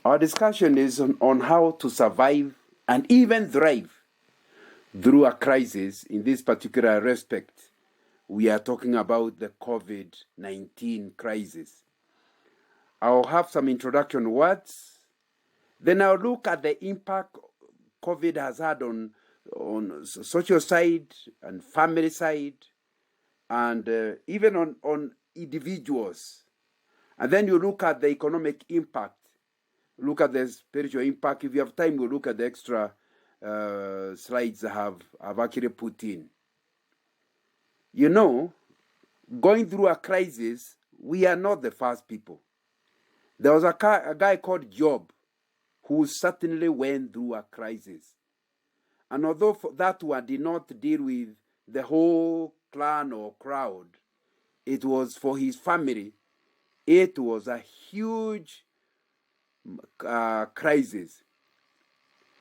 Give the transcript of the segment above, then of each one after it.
Our discussion is on how to survive and even thrive through a crisis. In this particular respect, we are talking about the COVID-19 crisis. I'll have some introduction words, then I'll look at the impact COVID has had on social side and family side, and even on individuals. And then you look at the economic impact, look at the spiritual impact. If you have time, we'll look at the extra slides I've actually put in. You know, going through a crisis, we are not the first people. There was a guy called Job who certainly went through a crisis. And although that one did not deal with the whole clan or crowd, it was for his family. It was a huge crisis.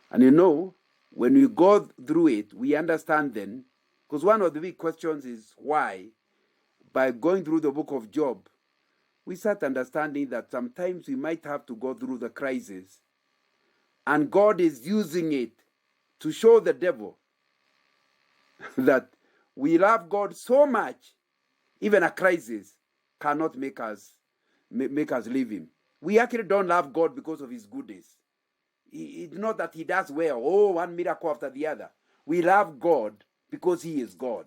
And you know, when we go through it, we understand then, because one of the big questions is why. By going through the book of Job, we start understanding that sometimes we might have to go through the crisis, and God is using it to show the devil that we love God so much, even a crisis cannot make us leave him. We actually don't love God because of his goodness. It's not that he does well, one miracle after the other. We love God because he is God.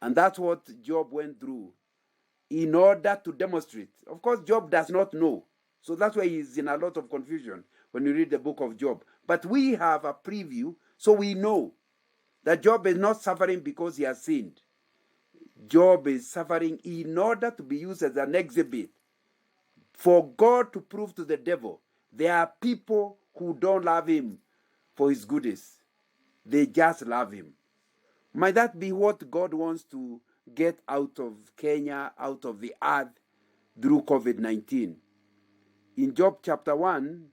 And that's what Job went through in order to demonstrate. Of course, Job does not know. So that's why he's in a lot of confusion when you read the book of Job. But we have a preview, so we know that Job is not suffering because he has sinned. Job is suffering in order to be used as an exhibit for God to prove to the devil there are people who don't love him for his goodness. They just love him. Might that be what God wants to get out of Kenya, out of the earth through COVID-19? In Job chapter 1,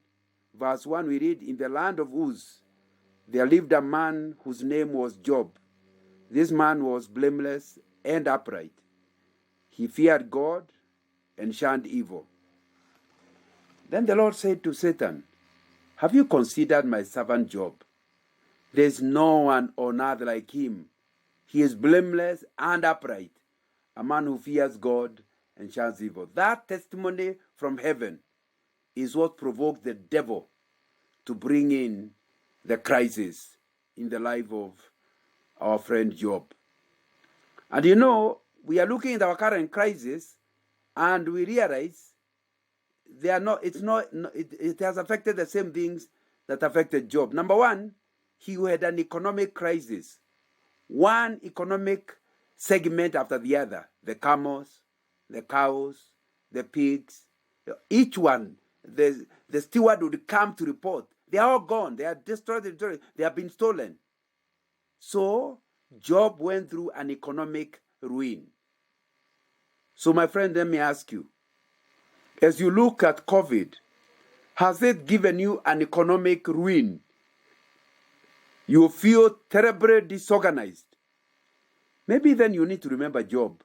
verse 1, we read, "In the land of Uz, there lived a man whose name was Job. This man was blameless and upright. He feared God and shunned evil." Then the Lord said to Satan, "Have you considered my servant Job? There is no one on earth like him. He is blameless and upright, a man who fears God and shuns evil." That testimony from heaven is what provoked the devil to bring in the crisis in the life of our friend Job. And you know, we are looking at our current crisis and we realize it has affected the same things that affected Job. Number one, he had an economic crisis. One economic segment after the other. The camels, the cows, the pigs, each one, the steward would come to report. They are all gone. They are destroyed. They have been stolen. So Job went through an economic ruin. So my friend, let me ask you, as you look at COVID, has it given you an economic ruin? You feel terribly disorganized. Maybe then you need to remember Job.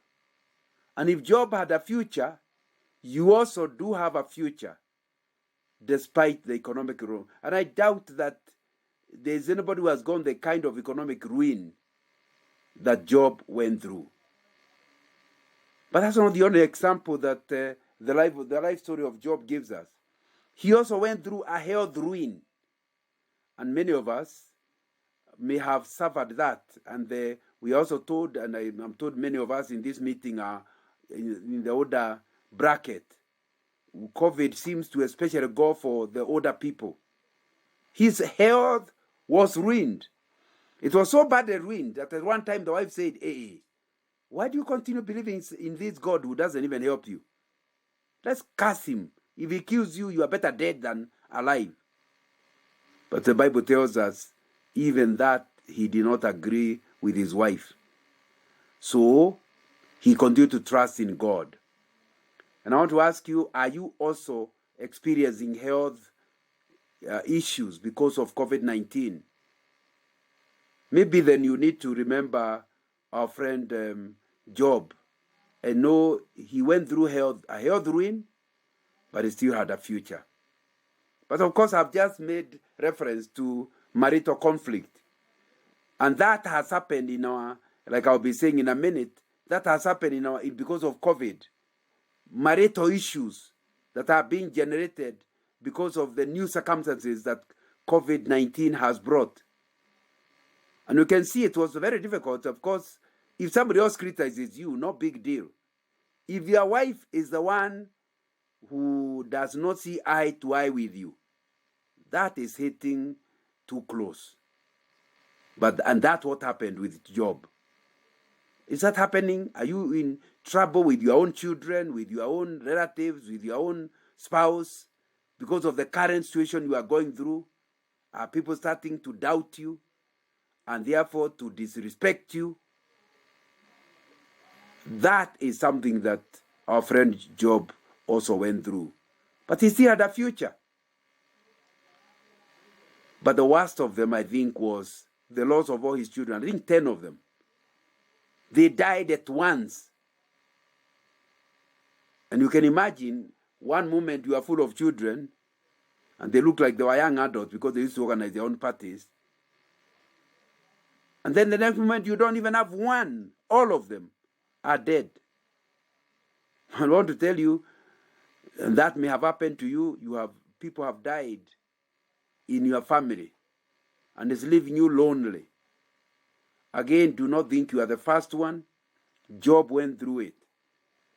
And if Job had a future, you also do have a future, despite the economic ruin. And I doubt that there's anybody who has gone the kind of economic ruin that Job went through. But that's not the only example that the life story of Job gives us. He also went through a health ruin. And many of us may have suffered that. And we also told, and I'm told many of us in this meeting are in the older bracket. COVID seems to especially go for the older people. His health was ruined. It was so badly ruined that at one time the wife said, "Hey, why do you continue believing in this God who doesn't even help you? Let's curse him. If he kills you, you are better dead than alive." But the Bible tells us even that he did not agree with his wife. So he continued to trust in God. And I want to ask you, are you also experiencing health issues because of COVID-19? Maybe then you need to remember our friend Job and know he went through a health ruin, but he still had a future. But of course, I've just made reference to marital conflict. And that has happened in our, like I'll be saying in a minute, that has happened in our, because of COVID. Marital issues that are being generated because of the new circumstances that COVID-19 has brought. And you can see it was very difficult. Of course, if somebody else criticizes you, no big deal. If your wife is the one who does not see eye to eye with you, that is hitting too close. And that's what happened with Job. Is that happening? Are you in trouble with your own children, with your own relatives, with your own spouse, because of the current situation you are going through? Are people starting to doubt you and therefore to disrespect you? That is something that our friend Job also went through. But he still had a future. But the worst of them, I think, was the loss of all his children. I think 10 of them. They died at once. And you can imagine, one moment you are full of children, and they look like they were young adults because they used to organize their own parties. And then the next moment you don't even have one. All of them are dead. I want to tell you, and that may have happened to you. People have died in your family, and it's leaving you lonely. Again, do not think you are the first one. Job went through it.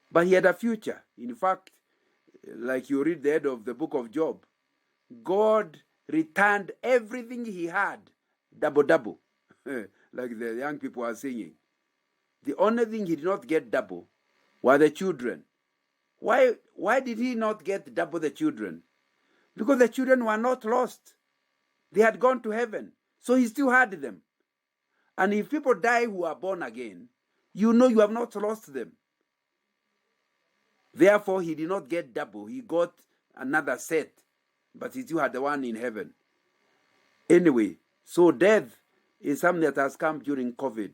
But he had a future. In fact, like you read the end of the book of Job, God returned everything he had, double, like the young people are singing. The only thing he did not get double were the children. Why did he not get double the children? Because the children were not lost. They had gone to heaven. So he still had them. And if people die who are born again, you know you have not lost them. Therefore, he did not get double. He got another set, but he still had the one in heaven. Anyway, so death is something that has come during COVID.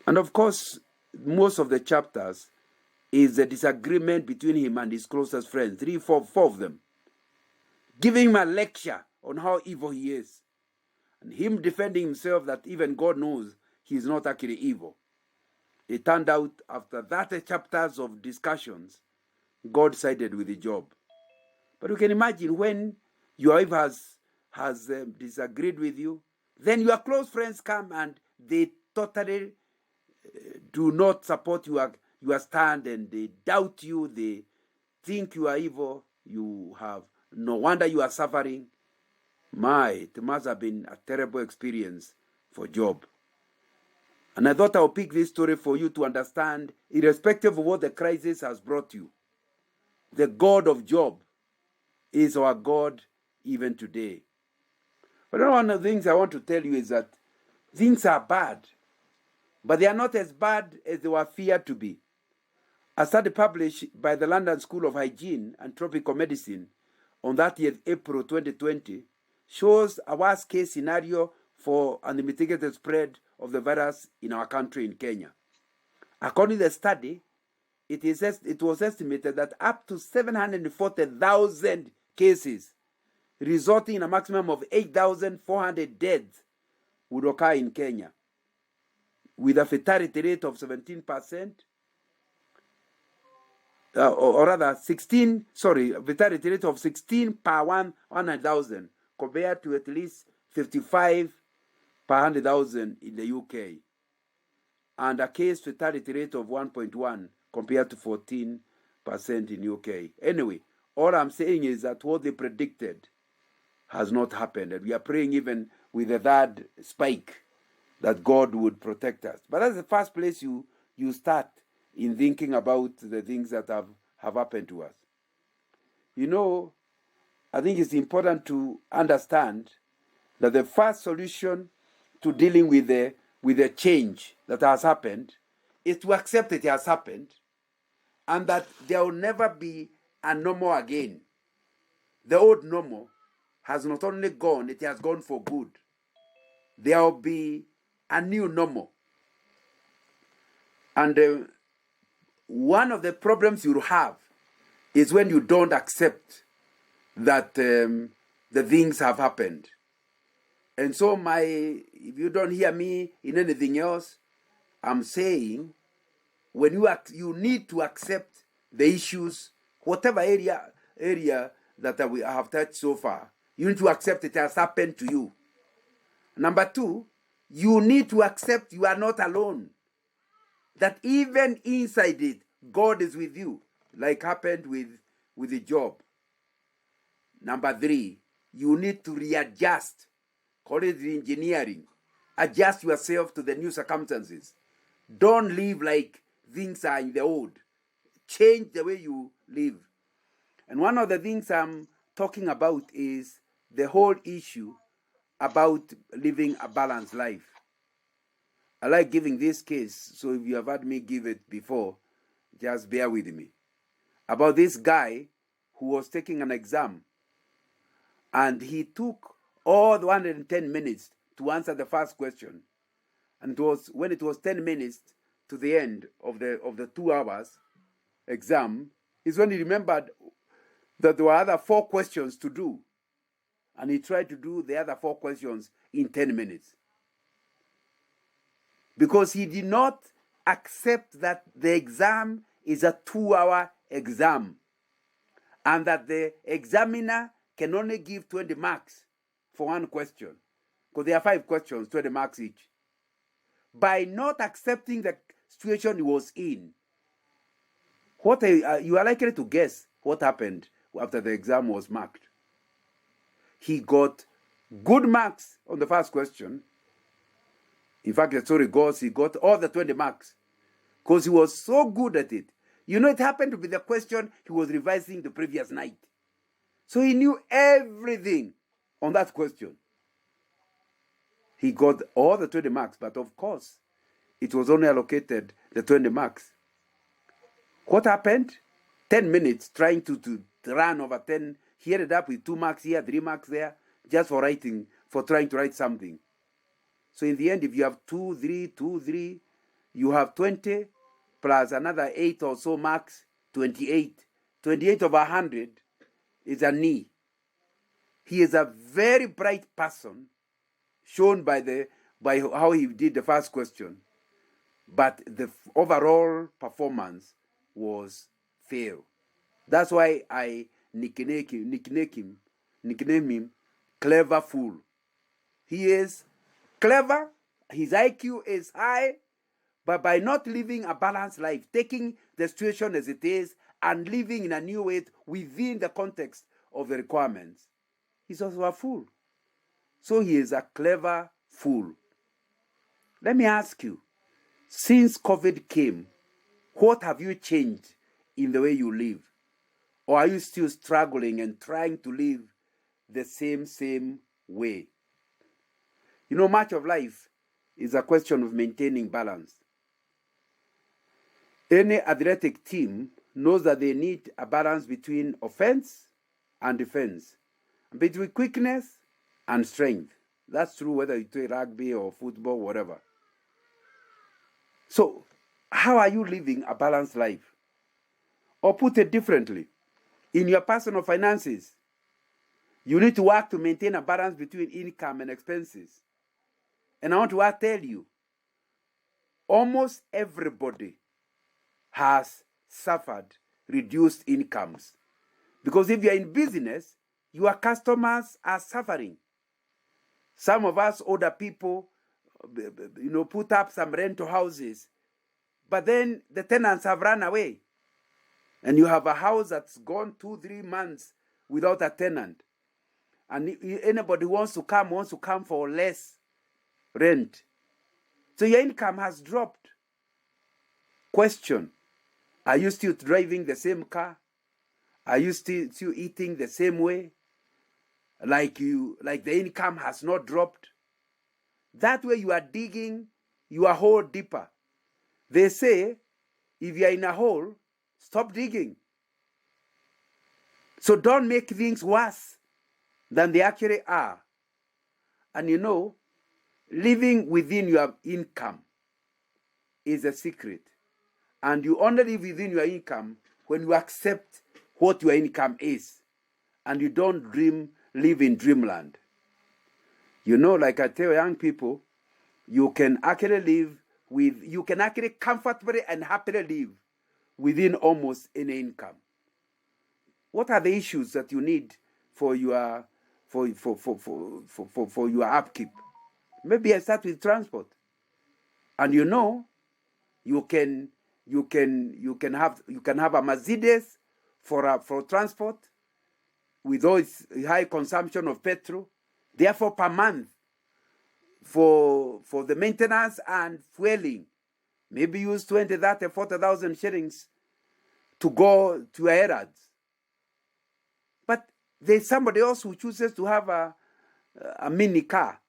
And of course, most of the chapters is a disagreement between him and his closest friends, four of them, giving him a lecture on how evil he is. And him defending himself that even God knows he's not actually evil. It turned out after 30 chapters of discussions, God sided with Job. But you can imagine when your wife has disagreed with you, then your close friends come and they totally do not support your stand, and they doubt you, they think you are evil, you have no wonder you are suffering. It must have been a terrible experience for Job. And I thought I'll pick this story for you to understand, irrespective of what the crisis has brought you, the God of Job is our God even today. But one of the things I want to tell you is that things are bad, but they are not as bad as they were feared to be. A study published by the London School of Hygiene and Tropical Medicine on 30th April 2020 shows a worst-case scenario for an unmitigated spread of the virus in our country, in Kenya. According to the study, it was estimated that up to 740,000 cases, resulting in a maximum of 8,400 deaths, would occur in Kenya, with a fatality rate of 17%, or rather fatality rate of 16 per 100,000, compared to at least 55 per 100,000 in the UK, and a case fatality rate of 1.1 compared to 14% in UK. Anyway, all I'm saying is that what they predicted has not happened, and we are praying even with the third spike that God would protect us. But that's the first place you start in thinking about the things that have happened to us. You know, I think it's important to understand that the first solution to dealing with the change that has happened is to accept it has happened, and that there will never be a normal again. The old normal has not only gone, it has gone for good. There will be a new normal. And one of the problems you'll have is when you don't accept that the things have happened. And so if you don't hear me in anything else, I'm saying when you need to accept the issues, whatever area that we have touched so far, you need to accept it has happened to you. Number two, you need to accept you are not alone. That even inside it, God is with you, like happened with the Job. Number three, you need to readjust. Call it engineering. Adjust yourself to the new circumstances. Don't live like things are in the old. Change the way you live. And one of the things I'm talking about is the whole issue about living a balanced life. I like giving this case, so if you have had me give it before, just bear with me. About this guy who was taking an exam, and he took all the 110 minutes to answer the first question. And when it was 10 minutes to the end of the 2 hours exam, is when he remembered that there were other 4 questions to do. And he tried to do the other 4 questions in 10 minutes. Because he did not accept that the exam is a 2-hour exam. And that the examiner can only give 20 marks for one question. Because there are 5 questions, 20 marks each. By not accepting the situation he was in, you are likely to guess what happened after the exam was marked. He got good marks on the first question. In fact, the story goes, he got all the 20 marks because he was so good at it. You know, it happened to be the question he was revising the previous night. So he knew everything on that question. He got all the 20 marks, but of course, it was only allocated the 20 marks. What happened? 10 minutes trying to run over 10. He ended up with 2 marks here, 3 marks there, just for trying to write something. So in the end, if you have 2, 3, you have 20 plus another 8 or so marks, 28. 28 over 100 is a knee. He is a very bright person, shown by how he did the first question. But the overall performance was fail. That's why I nickname him Clever Fool. He is clever, his IQ is high, but by not living a balanced life, taking the situation as it is and living in a new way within the context of the requirements, he's also a fool. So he is a clever fool. Let me ask you, since COVID came, what have you changed in the way you live? Or are you still struggling and trying to live the same way? You know, much of life is a question of maintaining balance. Any athletic team knows that they need a balance between offense and defense, between quickness and strength. That's true whether you play rugby or football, whatever. So, how are you living a balanced life? Or put it differently, in your personal finances, you need to work to maintain a balance between income and expenses. And I want to tell you, almost everybody has suffered reduced incomes. Because if you're in business, your customers are suffering. Some of us older people, put up some rental houses, but then the tenants have run away. And you have a house that's gone 2-3 months without a tenant. And anybody who wants to come for less rent. So your income has dropped. Question: are you still driving the same car? Are you still eating the same way? Like the income has not dropped? That way you are digging your hole deeper. They say, if you are in a hole, stop digging. So don't make things worse than they actually are. And living within your income is a secret. And you only live within your income when you accept what your income is. and you don't live in dreamland. You know, like I tell young people, you can actually comfortably and happily live within almost any income. What are the issues that you need for your upkeep? Maybe I start with transport, and you know, you can have a Mercedes for transport with all its high consumption of petrol. Therefore, per month for the maintenance and fueling, maybe use 20, 30, 40,000 shillings to go to errands. But there's somebody else who chooses to have a mini car.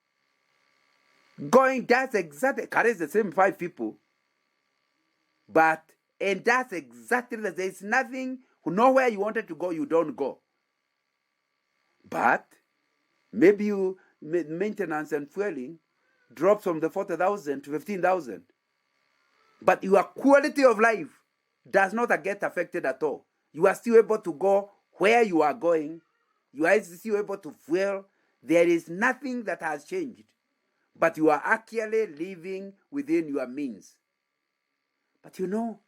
Carries the same 5 people, and that's exactly that. There's nothing, nowhere you wanted to go, you don't go. But maybe you maintenance and fueling drops from the 40,000 to 15,000. But your quality of life does not get affected at all. You are still able to go where you are going. You are still able to fuel. There is nothing that has changed. But you are actually living within your means. But you know,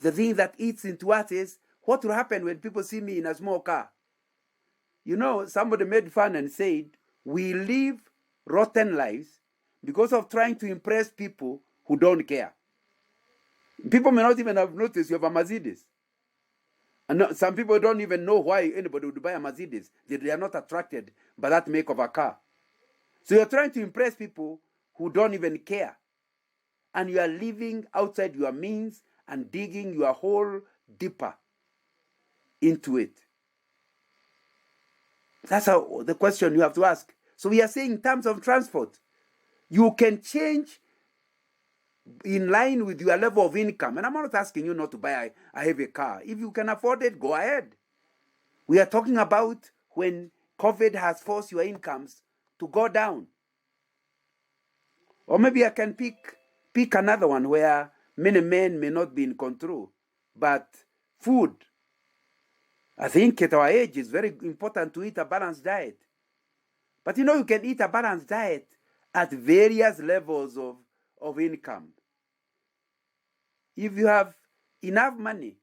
the thing that eats into us is, what will happen when people see me in a small car? You know, somebody made fun and said, we live rotten lives because of trying to impress people who don't care. People may not even have noticed you have a Mercedes. And some people don't even know why anybody would buy a Mercedes. They are not attracted by that make of a car. So you're trying to impress people who don't even care. And you are living outside your means and digging your hole deeper into it. That's the question you have to ask. So we are saying in terms of transport, you can change in line with your level of income. And I'm not asking you not to buy a heavy car. If you can afford it, go ahead. We are talking about when COVID has forced your incomes to go down. Or maybe I can pick another one where many men may not be in control. But food. I think at our age it's very important to eat a balanced diet. But you know, you can eat a balanced diet at various levels of income. If you have enough money,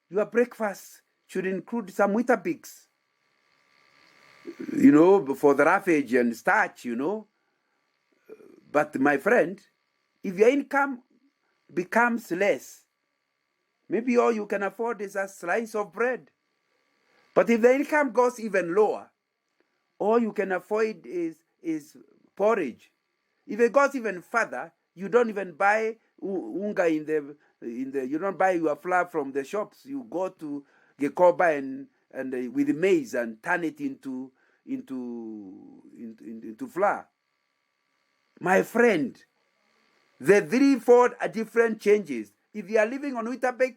your breakfast should include some Weetabix, you know, for the roughage and starch, you know. But my friend, if your income becomes less, maybe all you can afford is a slice of bread. But if the income goes even lower, all you can afford is porridge. If it goes even further, you don't even buy unga you don't buy your flour from the shops. You go to Gekoba and with maize and turn it into flour. My friend, the 3-4 different changes. If you are living on Weetabix,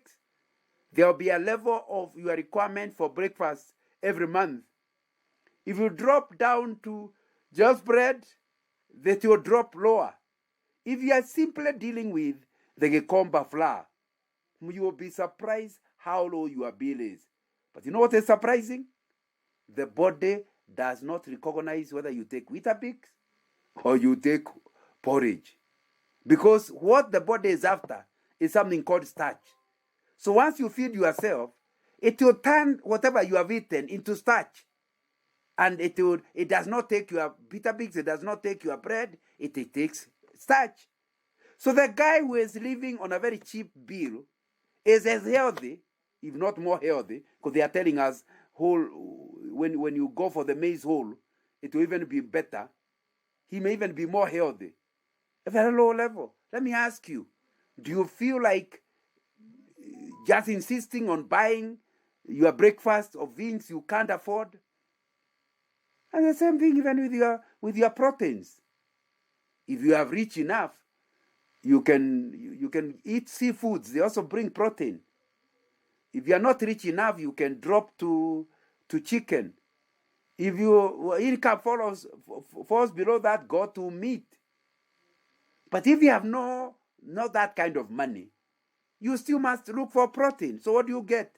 there will be a level of your requirement for breakfast every month. If you drop down to just bread, that will drop lower. If you are simply dealing with the Gekomba flour, you will be surprised how low your bill is. But you know what is surprising? The body does not recognize whether you take Weetabix or you take porridge. Because what the body is after is something called starch. So once you feed yourself, it will turn whatever you have eaten into starch. And it does not take your Weetabix, it does not take your bread, it takes starch. So the guy who is living on a very cheap bill is as healthy, if not more healthy, because they are telling us when you go for the maize whole, it will even be better. He may even be more healthy. A very low level. Let me ask you, do you feel like just insisting on buying your breakfast of things you can't afford? And the same thing even with your proteins. If you are rich enough, you can eat seafoods. They also bring protein. If you are not rich enough, you can drop to chicken. If your income falls below that, go to meat. But if you have not that kind of money, you still must look for protein. So what do you get?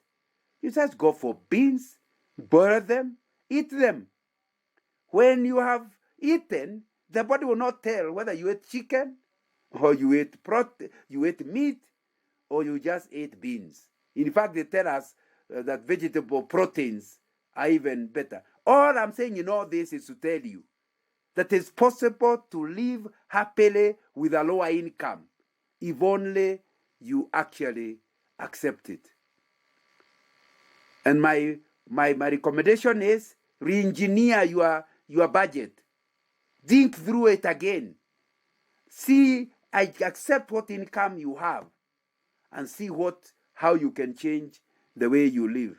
You just go for beans boil them, eat them. When you have eaten, the body will not tell whether you ate chicken or you ate meat or you just ate beans. In fact, they tell us that vegetable proteins are even better. All I'm saying in all this is to tell you that it's possible to live happily with a lower income if only you actually accept it. And my recommendation is re-engineer your budget. Think through it again. See, I accept what income you have and see how you can change the way you live.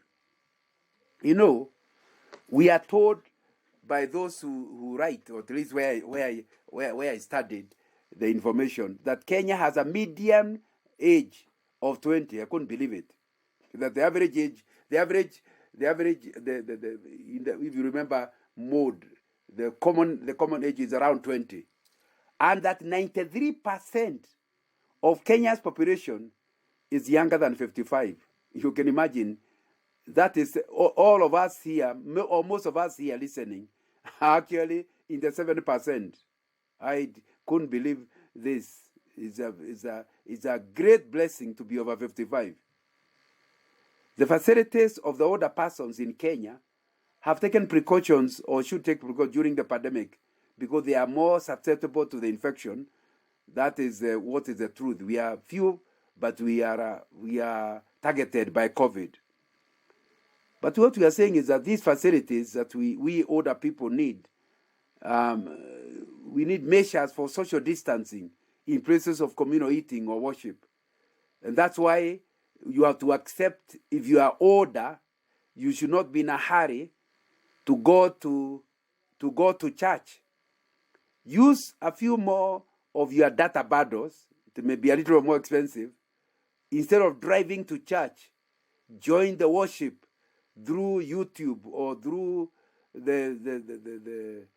You know, we are told by those who write, or at least where I studied the information, that Kenya has a median age of 20. I couldn't believe it. That the average age, if you remember mode, the common age is around 20. And that 93% of Kenya's population is younger than 55. You can imagine, that is all of us here, or most of us here listening, are actually in the 7%. I couldn't believe this. It's a great blessing to be over 55. The facilities of the older persons in Kenya have taken precautions, or should take precautions, during the pandemic, because they are more susceptible to the infection. That is what is the truth. We are few, but we are targeted by COVID. But what we are saying is that these facilities that we older people need, we need measures for social distancing in places of communal eating or worship. And that's why you have to accept, if you are older, you should not be in a hurry to go to church. Use a few more of your data bundles. It may be a little more expensive. Instead of driving to church, join the worship through YouTube or through the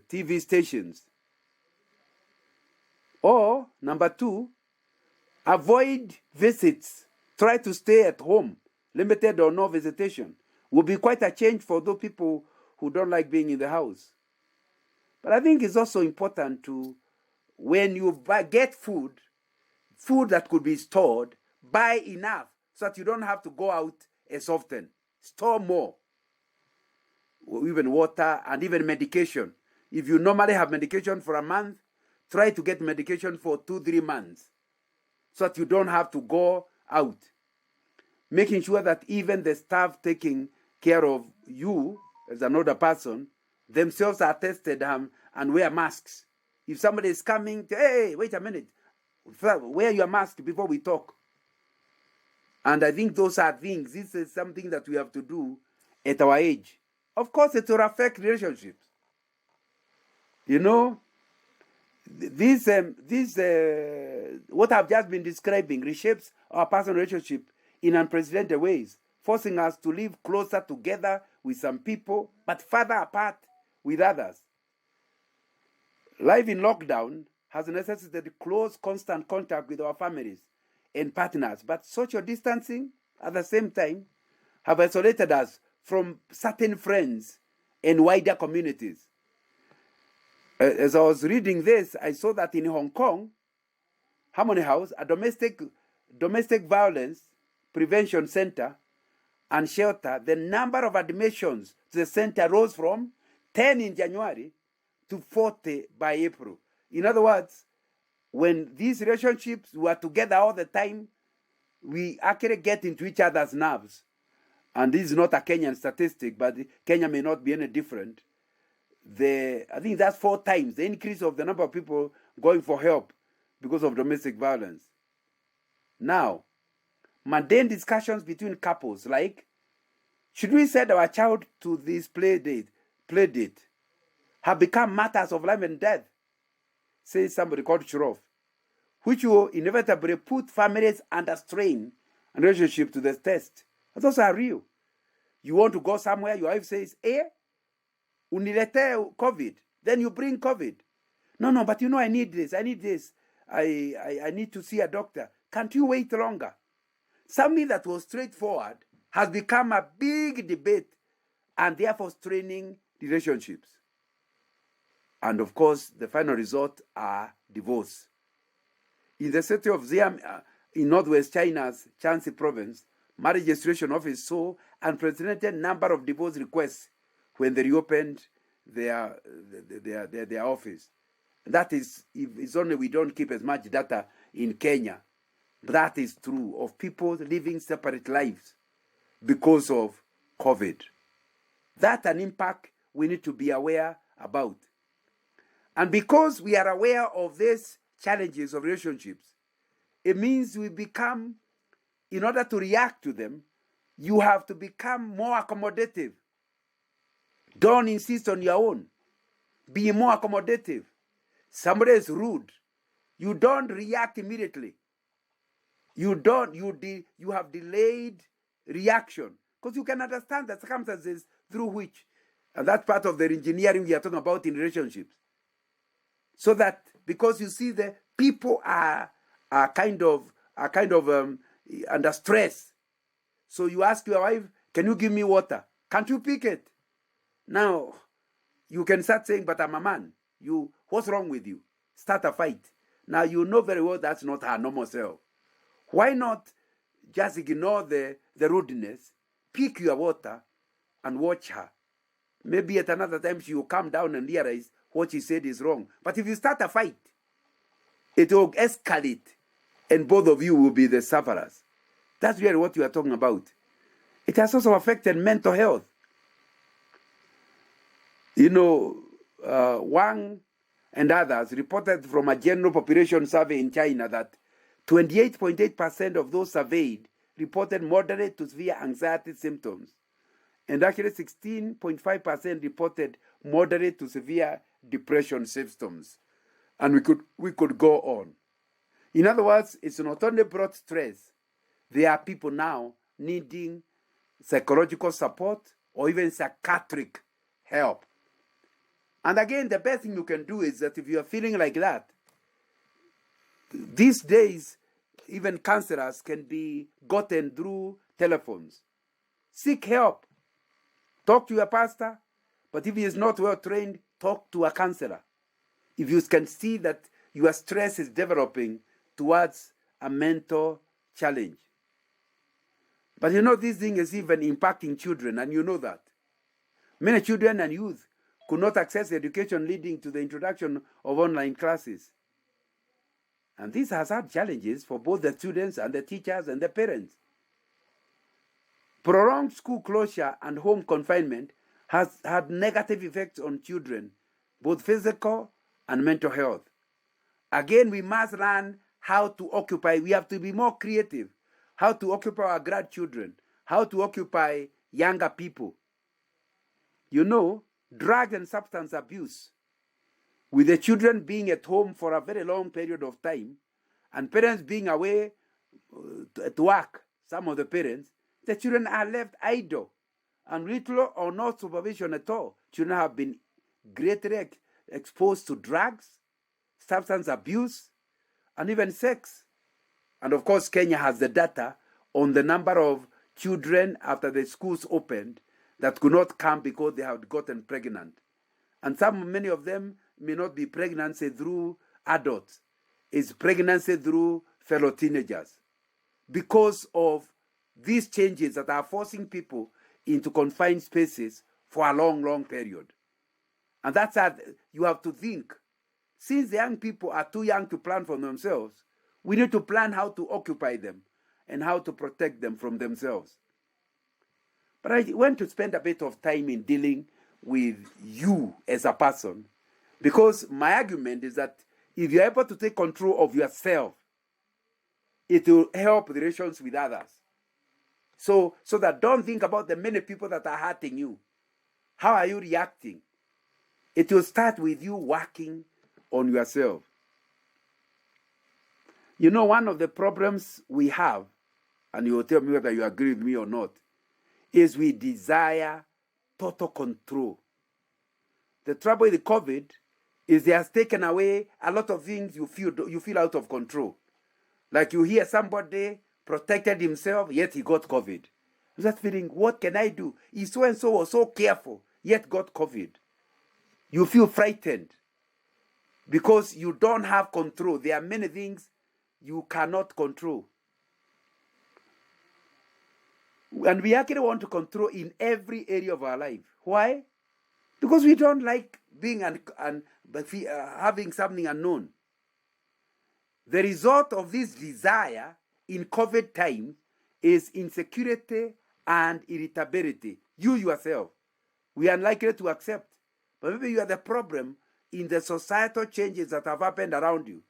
TV stations. Or, number 2, avoid visits. Try to stay at home. Limited or no visitation will be quite a change for those people who don't like being in the house. But I think it's also important to, when you get food that could be stored, buy enough so that you don't have to go out as often. Store more. Even water and even medication. If you normally have medication for a month, try to get medication for 2-3 months so that you don't have to go out. Making sure that even the staff taking care of you as another person themselves are tested and wear masks. If somebody is coming, hey, wait a minute, wear your mask before we talk. And I think those are things, this is something that we have to do at our age. Of course, it will affect relationships. You know, what I've just been describing reshapes our personal relationship in unprecedented ways, forcing us to live closer together with some people, but further apart with others. Life in lockdown has necessitated close, constant contact with our families and partners, but social distancing at the same time have isolated us from certain friends and wider communities. As I was reading this, I saw that in Hong Kong, Harmony House, a domestic violence prevention center and shelter, the number of admissions to the center rose from 10 in January to 40 by April. In other words, when these relationships were together all the time, we actually get into each other's nerves. And this is not a Kenyan statistic, but Kenya may not be any different. I think that's 4 times the increase of the number of people going for help because of domestic violence. Now, mundane discussions between couples like, should we send our child to this play date, have become matters of life and death, says somebody called Shroff, which will inevitably put families under strain and relationship to the test. Those are real. You want to go somewhere, your wife says, unilete COVID. Then you bring COVID. No, but you know, I need this. I need to see a doctor. Can't you wait longer? Something that was straightforward has become a big debate and therefore straining relationships. And of course, the final result are divorce. In the city of Xi'an, in northwest China's Shanxi province, marriage registration office saw unprecedented number of divorce requests when they reopened their office. That is, if it's only we don't keep as much data in Kenya. But that is true of people living separate lives because of COVID. That's an impact we need to be aware about. And because we are aware of these challenges of relationships, it means we become, in order to react to them, you have to become more accommodative. Don't insist on your own. Be more accommodative. Somebody is rude. You don't react immediately. You have delayed reaction. Because you can understand the circumstances through which, and that's part of the engineering we are talking about in relationships. So that, because you see the people are kind of under stress. So you ask your wife, can you give me water? Can't you pick it? Now, you can start saying, but I'm a man. What's wrong with you? Start a fight. Now, you know very well that's not her normal self. Why not just ignore the rudeness, pick your water, and watch her? Maybe at another time she will come down and realize what she said is wrong. But if you start a fight, it will escalate, and both of you will be the sufferers. That's really what you are talking about. It has also affected mental health. You know, Wang and others reported from a general population survey in China that 28.8% of those surveyed reported moderate to severe anxiety symptoms. And actually 16.5% reported moderate to severe depression symptoms. And we could go on. In other words, it's not only brought stress, there are people now needing psychological support or even psychiatric help. And again, the best thing you can do is that if you are feeling like that, these days, even counselors can be gotten through telephones. Seek help. Talk to your pastor, but if he is not well trained, talk to a counselor. If you can see that your stress is developing towards a mental challenge. But you know, this thing is even impacting children, and you know that. Many children and youth could not access education, leading to the introduction of online classes. And this has had challenges for both the students and the teachers and the parents. Prolonged school closure and home confinement has had negative effects on children, both physical and mental health. Again, we must learn how to occupy. We have to be more creative. How to occupy our grandchildren. How to occupy younger people. You know, drug and substance abuse, with the children being at home for a very long period of time, and parents being away at work, some of the parents, the children are left idle, and little or no supervision at all. Children have been greatly exposed to drugs, substance abuse, and even sex. And of course, Kenya has the data on the number of children after the schools opened that could not come because they had gotten pregnant. And many of them may not be pregnancy through adults. It's pregnancy through fellow teenagers. Because of these changes that are forcing people into confined spaces for a long, long period. And that's how you have to think. Since the young people are too young to plan for themselves, we need to plan how to occupy them and how to protect them from themselves. But I want to spend a bit of time in dealing with you as a person, because my argument is that if you're able to take control of yourself, it will help the relations with others. So that don't think about the many people that are hurting you. How are you reacting? It will start with you working on yourself. You know, one of the problems we have, and you will tell me whether you agree with me or not, is we desire total control. The trouble with COVID is it has taken away a lot of things you feel out of control. Like you hear somebody protected himself, yet he got COVID. You start feeling, what can I do? If so-and-so was so careful, yet got COVID. You feel frightened because you don't have control. There are many things you cannot control. And we actually want to control in every area of our life. Why? Because we don't like being having something unknown. The result of this desire in COVID time is insecurity and irritability. You yourself, we are unlikely to accept. But maybe you are the problem in the societal changes that have happened around you.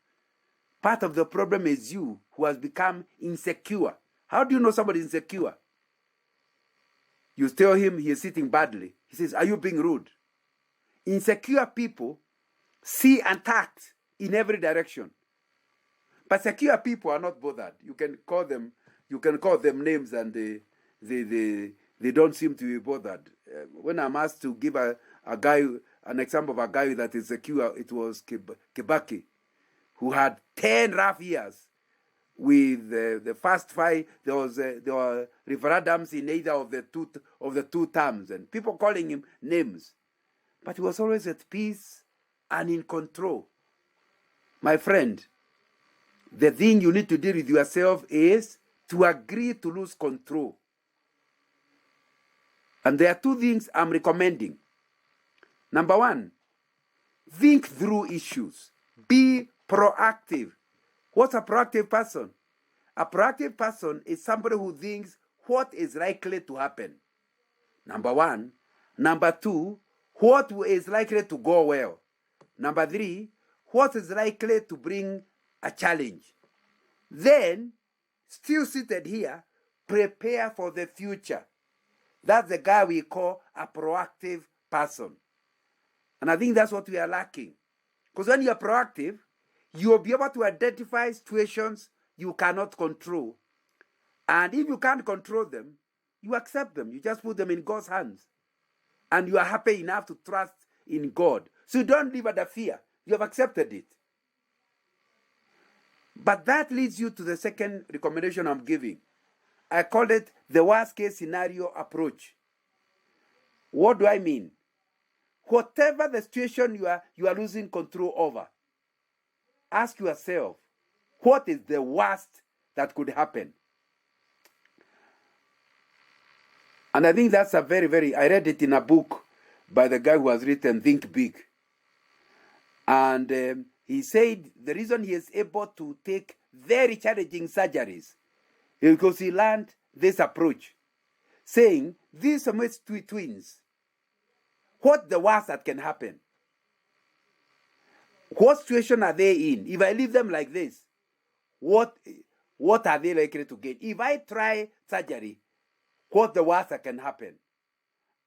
Part of the problem is you who has become insecure. How do you know somebody is insecure? You tell him he is sitting badly. He says, are you being rude? Insecure people see attack in every direction. But secure people are not bothered. You can call them names and they don't seem to be bothered. When I'm asked to give an example of a guy that is secure, it was Kibaki, who had 10 rough years with the first 5. There were referendums in either of the two terms, and people calling him names. But he was always at peace and in control. My friend, the thing you need to deal with yourself is to agree to lose control. And there are 2 things I'm recommending. Number 1, think through issues. Be proactive. What's a proactive person? A proactive person is somebody who thinks what is likely to happen. Number 1. Number 2, what is likely to go well. Number 3, what is likely to bring a challenge. Then, still seated here, prepare for the future. That's the guy we call a proactive person. And I think that's what we are lacking. Because when you're proactive, you'll be able to identify situations you cannot control. And if you can't control them, you accept them. You just put them in God's hands. And you are happy enough to trust in God. So you don't live under fear. You have accepted it. But that leads you to the second recommendation I'm giving. I call it the worst case scenario approach. What do I mean? Whatever the situation you are losing control over, ask yourself, what is the worst that could happen? And I think that's a very, I read it in a book by the guy who has written Think Big. And he said the reason he is able to take very challenging surgeries is because he learned this approach, saying, these are my twins. What's the worst that can happen? What situation are they in? If I leave them like this, what are they likely to gain? If I try surgery, what's the worst that can happen?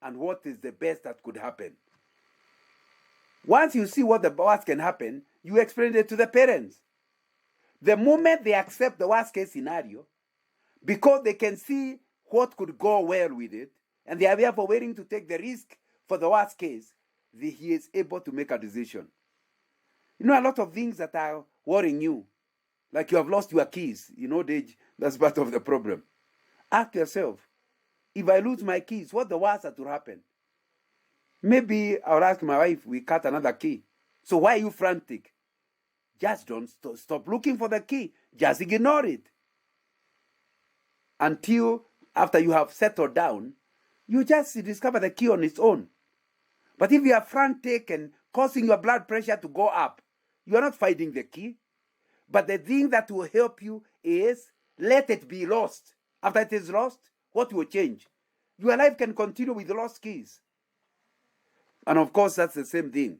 And what is the best that could happen? Once you see what the worst can happen, you explain it to the parents. The moment they accept the worst case scenario, because they can see what could go well with it, and they are therefore willing to take the risk for the worst case, he is able to make a decision. You know, a lot of things that are worrying you, like you have lost your keys, that's part of the problem. Ask yourself, if I lose my keys, what's the worst that will happen? Maybe I'll ask my wife, we cut another key. So why are you frantic? Just don't stop looking for the key. Just ignore it. Until after you have settled down, you just discover the key on its own. But if you are frantic and causing your blood pressure to go up, you are not finding the key. But the thing that will help you is let it be lost. After it is lost, what will change? Your life can continue with lost keys. And of course, that's the same thing.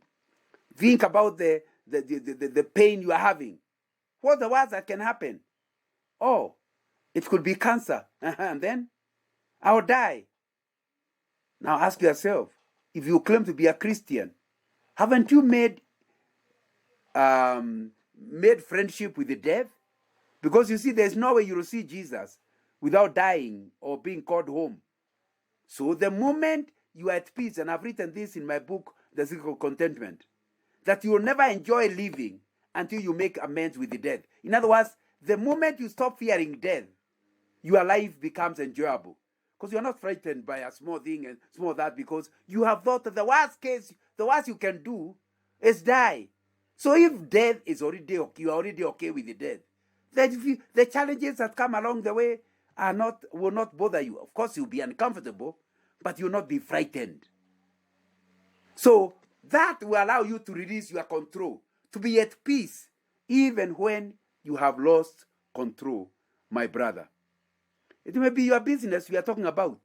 Think about the pain you are having. What's the worst that can happen? Oh, it could be cancer. And then I'll die. Now ask yourself, if you claim to be a Christian, haven't you made friendship with the death? Because you see, there's no way you will see Jesus without dying or being called home. So the moment you are at peace, and I've written this in my book, The Secret of Contentment, that you will never enjoy living until you make amends with the death. In other words, the moment you stop fearing death, your life becomes enjoyable. Because you're not frightened by a small thing and small that, because you have thought that the worst case, the worst you can do is die. So if death is already okay, you are already okay with the death, then the challenges that come along the way will not bother you. Of course, you'll be uncomfortable, but you'll not be frightened. So that will allow you to release your control, to be at peace, even when you have lost control, my brother. It may be your business we are talking about.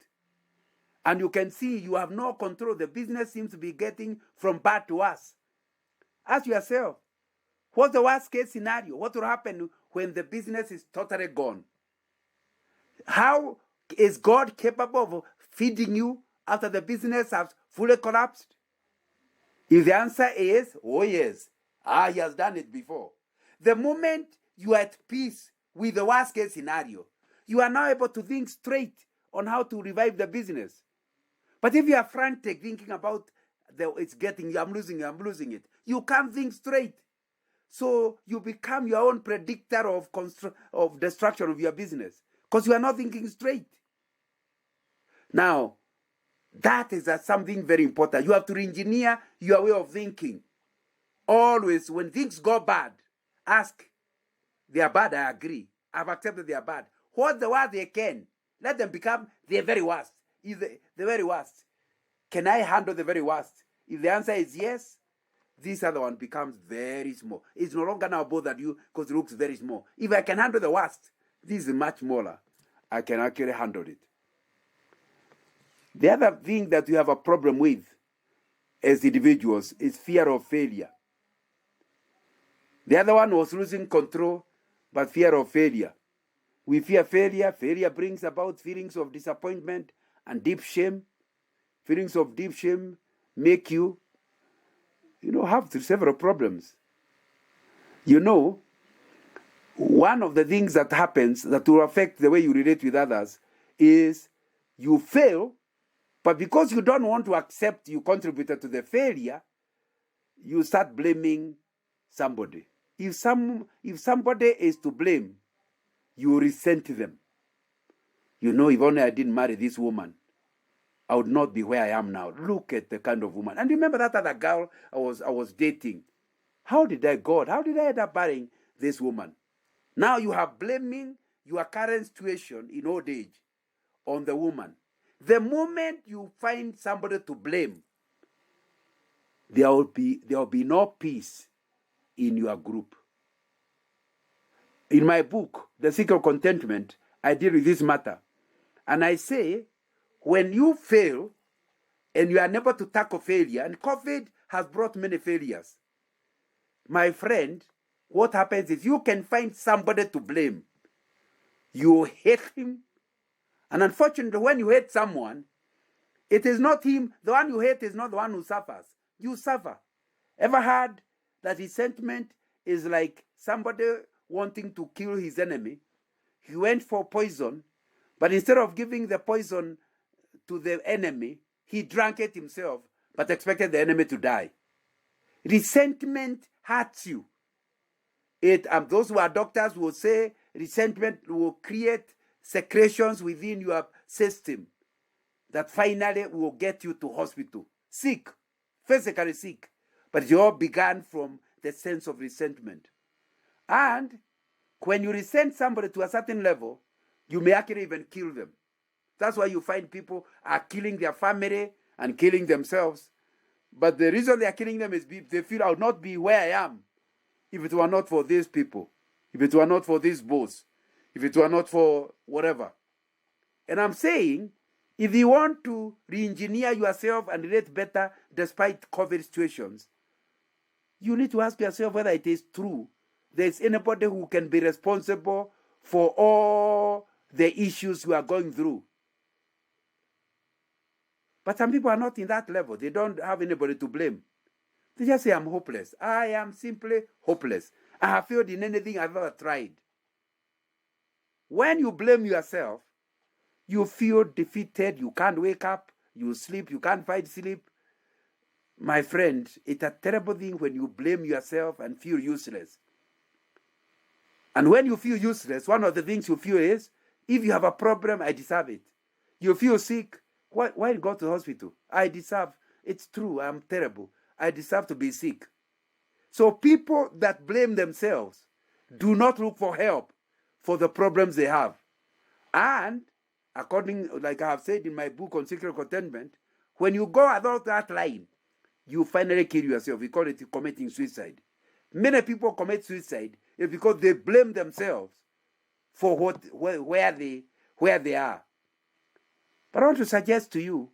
And you can see you have no control. The business seems to be getting from bad to worse. Ask yourself, what's the worst case scenario? What will happen when the business is totally gone? How is God capable of feeding you after the business has fully collapsed? If the answer is, oh yes, he has done it before. The moment you are at peace with the worst case scenario, you are now able to think straight on how to revive the business. But if you are frantic thinking about I'm losing it, you can't think straight. So you become your own predictor of destruction of your business, because you are not thinking straight. Now, that is something very important. You have to re-engineer your way of thinking. Always, when things go bad, ask, they are bad, I agree. I've accepted they are bad. What's the worst they can? Let them become the very worst. The very worst. Can I handle the very worst? If the answer is yes, this other one becomes very small. It's no longer now bothered you because it looks very small. If I can handle the worst, this is much smaller. I can actually handle it. The other thing that we have a problem with as individuals is fear of failure. The other one was losing control, but fear of failure. We fear failure. Failure brings about feelings of disappointment and deep shame. Feelings of deep shame make you, have several problems. One of the things that happens that will affect the way you relate with others is you fail, but because you don't want to accept you contributed to the failure, you start blaming somebody. If somebody is to blame, you resent them. If only I didn't marry this woman, I would not be where I am now. Look at the kind of woman. And remember that other girl I was dating. How did I end up marrying this woman? Now you are blaming your current situation in old age on the woman. The moment you find somebody to blame, there will be no peace in your group. In my book, The Secret of Contentment, I deal with this matter. And I say, when you fail and you are unable to tackle failure, and COVID has brought many failures, my friend, what happens is you can find somebody to blame. You hate him. And unfortunately, when you hate someone, it is not him. The one you hate is not the one who suffers. You suffer. Ever heard that resentment is like somebody wanting to kill his enemy? He went for poison, but instead of giving the poison to the enemy, he drank it himself, but expected the enemy to die. Resentment hurts you. Those who are doctors will say resentment will create secretions within your system that finally will get you to hospital. Sick, physically sick. But it all began from the sense of resentment. And when you resent somebody to a certain level, you may actually even kill them. That's why you find people are killing their family and killing themselves. But the reason they are killing them is they feel I would not be where I am if it were not for these people, if it were not for this boss, if it were not for whatever. And I'm saying, if you want to re-engineer yourself and relate better despite COVID situations, you need to ask yourself whether it is true there's anybody who can be responsible for all the issues you are going through. But some people are not in that level. They don't have anybody to blame. They just say, I'm hopeless. I am simply hopeless. I have failed in anything I've ever tried. When you blame yourself, you feel defeated. You can't wake up. You sleep. You can't find sleep. My friend, it's a terrible thing when you blame yourself and feel useless. And when you feel useless, one of the things you feel is, if you have a problem, I deserve it. You feel sick. Why go to the hospital? I deserve. It's true. I'm terrible. I deserve to be sick. So people that blame themselves do not look for help for the problems they have. And according, like I have said in my book on secret contentment, when you go along that line, you finally kill yourself. We call it committing suicide. Many people commit suicide because they blame themselves for where they are. But I want to suggest to you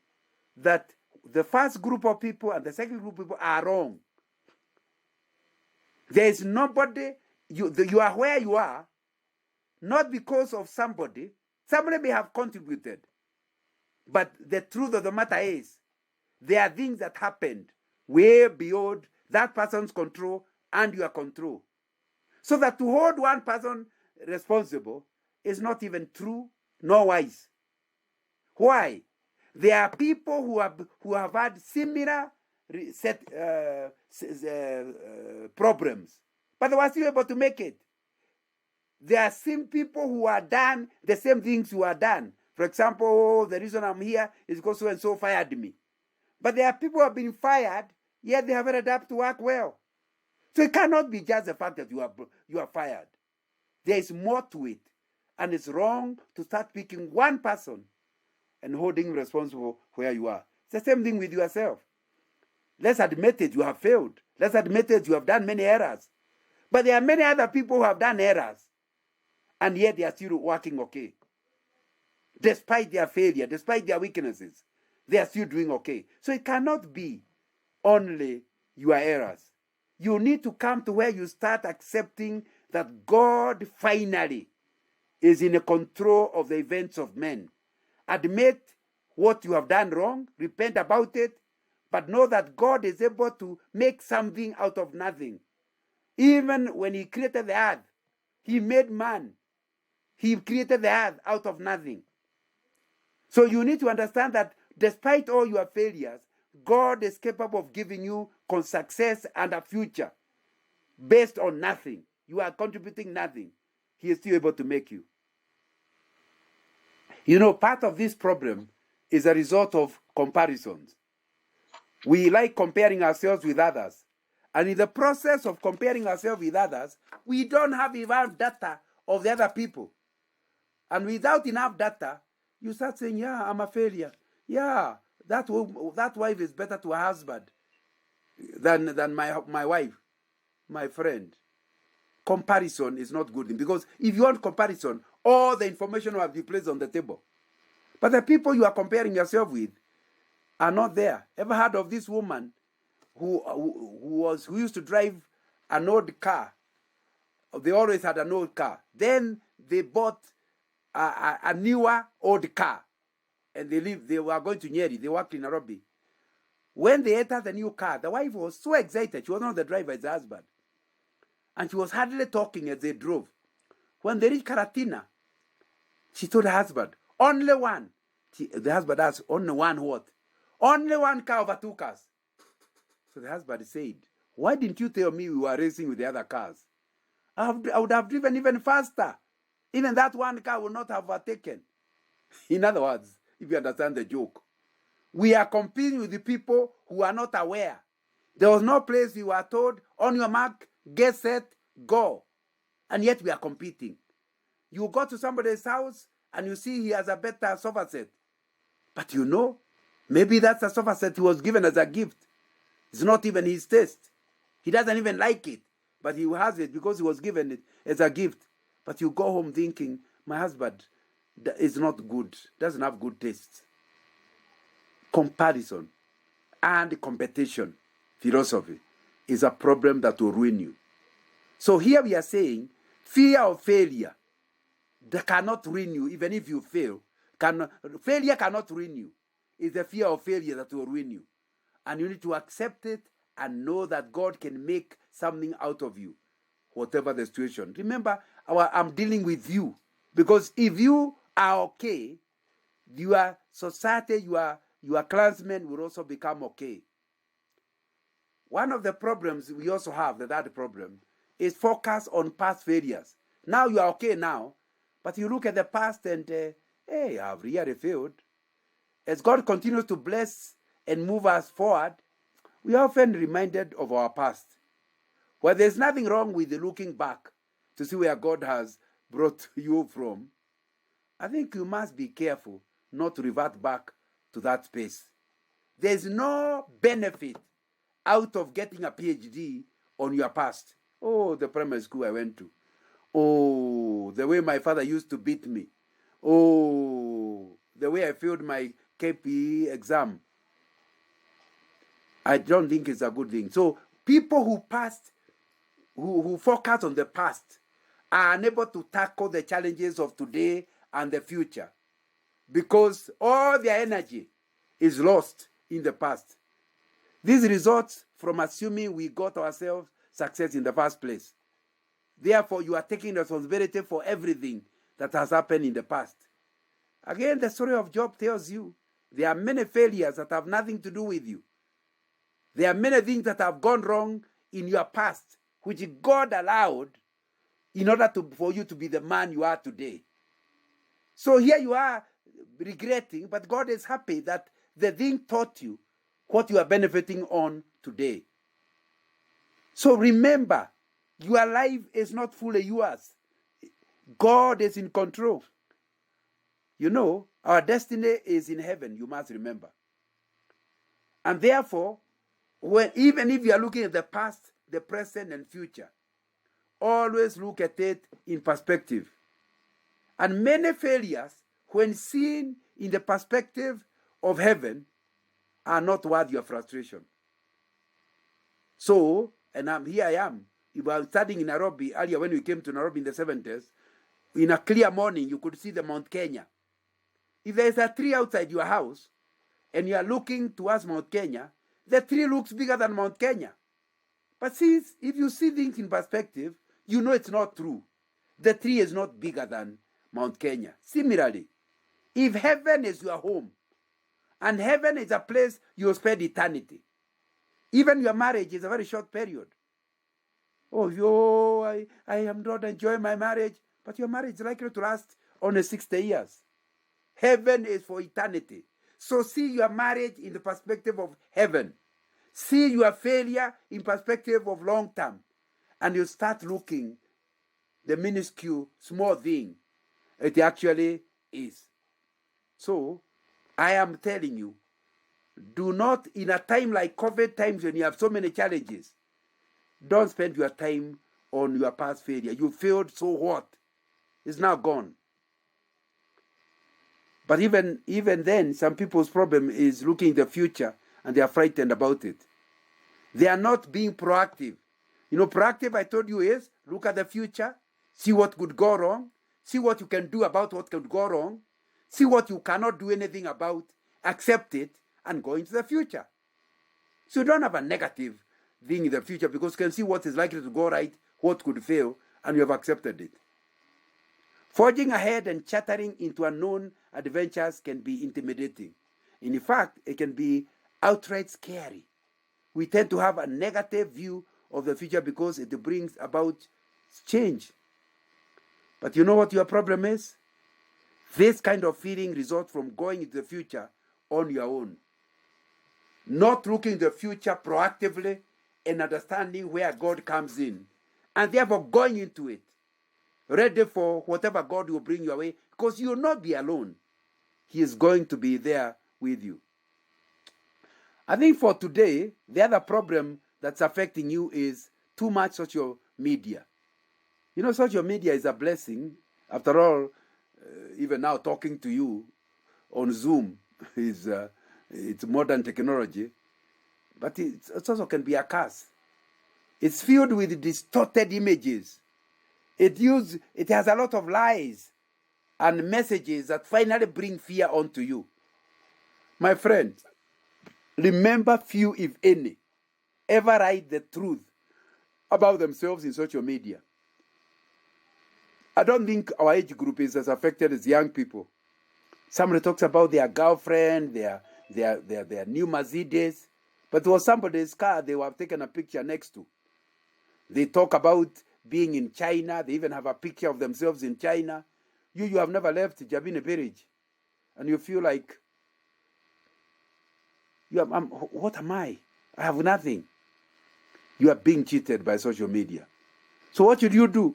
that the first group of people and the second group of people are wrong. There is nobody, you are where you are, not because of somebody. Somebody may have contributed. But the truth of the matter is, there are things that happened way beyond that person's control and your control. So that to hold one person responsible is not even true nor wise. Why? There are people who have had similar problems, but they were still able to make it. There are some people who are done the same things you are done. For example, the reason I'm here is because so and so fired me. But there are people who have been fired, yet they haven't adapted to work well. So it cannot be just the fact that you are fired. There is more to it. And it's wrong to start picking one person and holding him responsible where you are. It's the same thing with yourself. Let's admit it, you have failed. Let's admit it, you have done many errors. But there are many other people who have done errors, and yet they are still working okay. Despite their failure, despite their weaknesses, they are still doing okay. So it cannot be only your errors. You need to come to where you start accepting that God finally is in control of the events of men. Admit what you have done wrong, repent about it, but know that God is able to make something out of nothing. Even when he created the earth, he made man. He created the earth out of nothing. So you need to understand that despite all your failures, God is capable of giving you success and a future based on nothing. You are contributing nothing. He is still able to make you. You know, part of this problem is a result of comparisons. We like comparing ourselves with others. And in the process of comparing ourselves with others, we don't have enough data of the other people. And without enough data, you start saying, yeah, I'm a failure. Yeah, that wife is better to her husband than my wife, my friend. Comparison is not good, because if you want comparison, all the information will be placed on the table. But the people you are comparing yourself with are not there. Ever heard of this woman who used to drive an old car? They always had an old car. Then they bought a newer old car, and they were going to Nyeri. They worked in Nairobi. When they entered the new car, the wife was so excited. She was not the driver, it's the husband. And she was hardly talking as they drove. When they reached Karatina, she told her husband, only one. The husband asked, only one what? Only one car over two cars. So the husband said, why didn't you tell me we were racing with the other cars? I would have driven even faster. Even that one car would not have overtaken. In other words, if you understand the joke, we are competing with the people who are not aware. There was no place we were told, on your mark, get set, go. And yet we are competing. You go to somebody's house and you see he has a better sofa set. But you know, maybe that's a sofa set he was given as a gift. It's not even his taste. He doesn't even like it. But he has it because he was given it as a gift. But you go home thinking, my husband is not good, doesn't have good taste. Comparison and competition philosophy is a problem that will ruin you. So here we are saying, fear of failure that cannot ruin you, even if you fail. Failure cannot ruin you. It's the fear of failure that will ruin you. And you need to accept it and know that God can make something out of you, whatever the situation. Remember, I'm dealing with you. Because if you are okay, your society, your clansmen will also become okay. One of the problems we also have, the third problem, is focus on past failures. Now you are okay now, but you look at the past and, hey, I've really failed. as God continues to bless and move us forward, we are often reminded of our past. Well, there's nothing wrong with looking back to see where God has brought you from. I think you must be careful not to revert back to that space. There's no benefit out of getting a PhD on your past. Oh, the primary school I went to. Oh, the way my father used to beat me. Oh, the way I failed my KPE exam. I don't think it's a good thing. So people who focus on the past are unable to tackle the challenges of today and the future because all their energy is lost in the past. This results from assuming we got ourselves success in the first place. Therefore, you are taking responsibility for everything that has happened in the past. Again, the story of Job tells you there are many failures that have nothing to do with you. There are many things that have gone wrong in your past, which God allowed in order for you to be the man you are today. So here you are regretting, but God is happy that the thing taught you what you are benefiting on today. So remember, your life is not fully yours. God is in control. You know, our destiny is in heaven, you must remember. And therefore, even if you are looking at the past, the present, and future, always look at it in perspective. And many failures, when seen in the perspective of heaven, are not worth your frustration. So, and here I am. I was studying in Nairobi earlier when we came to Nairobi in the 70s. In a clear morning, you could see the Mount Kenya. If there is a tree outside your house and you are looking towards Mount Kenya, the tree looks bigger than Mount Kenya. But since if you see things in perspective, you know it's not true. The tree is not bigger than Mount Kenya. Similarly, if heaven is your home, and heaven is a place you will spend eternity, even your marriage is a very short period. Oh, I am not enjoying my marriage, but your marriage is likely to last only 60 years. Heaven is for eternity. So see your marriage in the perspective of heaven. See your failure in perspective of long term. And you start looking the minuscule, small thing it actually is. So, I am telling you, do not, in a time like COVID times when you have so many challenges, don't spend your time on your past failure. You failed, so what? It's now gone. But even then, some people's problem is looking in the future and they are frightened about it. They are not being proactive. You know, proactive, I told you, is look at the future, see what could go wrong, see what you can do about what could go wrong, see what you cannot do anything about, accept it, and go into the future. So you don't have a negative thing in the future because you can see what is likely to go right, what could fail, and you have accepted it. Forging ahead and chartering into unknown adventures can be intimidating. In fact, it can be outright scary. We tend to have a negative view of the future because it brings about change. But you know what your problem is? This kind of feeling results from going into the future on your own. Not looking at the future proactively and understanding where God comes in. And therefore going into it, ready for whatever God will bring your way, because you will not be alone. He is going to be there with you. I think for today, the other problem that's affecting you is too much social media. You know, social media is a blessing. After all, even now talking to you on Zoom is it's modern technology, but it also can be a curse. It's filled with distorted images. It has a lot of lies and messages that finally bring fear onto you. My friend, remember few, if any, ever write the truth about themselves in social media. I don't think our age group is as affected as young people. Somebody talks about their girlfriend, their new Mercedes, but it was somebody's car they were taking a picture next to. They talk about being in China. They even have a picture of themselves in China. You have never left Jabine village, and you feel like What am I? I have nothing. You are being cheated by social media. So what should you do?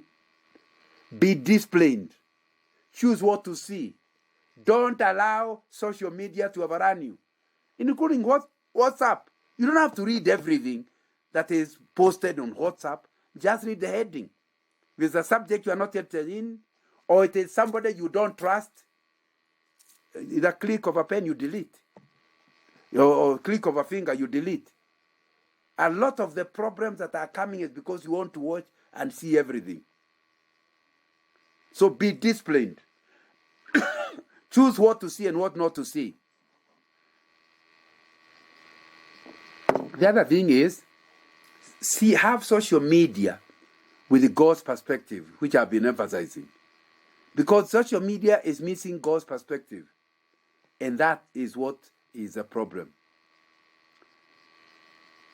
Be disciplined. Choose what to see. Don't allow social media to overrun you, including WhatsApp. You don't have to read everything that is posted on WhatsApp. Just read the heading. If it's a subject you are not interested in, or it is somebody you don't trust, with a click of a pen you delete, or click of a finger you delete. A lot of the problems that are coming is because you want to watch and see everything. So be disciplined. Choose what to see and what not to see. The other thing is, have social media with God's perspective, which I've been emphasizing. Because social media is missing God's perspective. And that is what is a problem.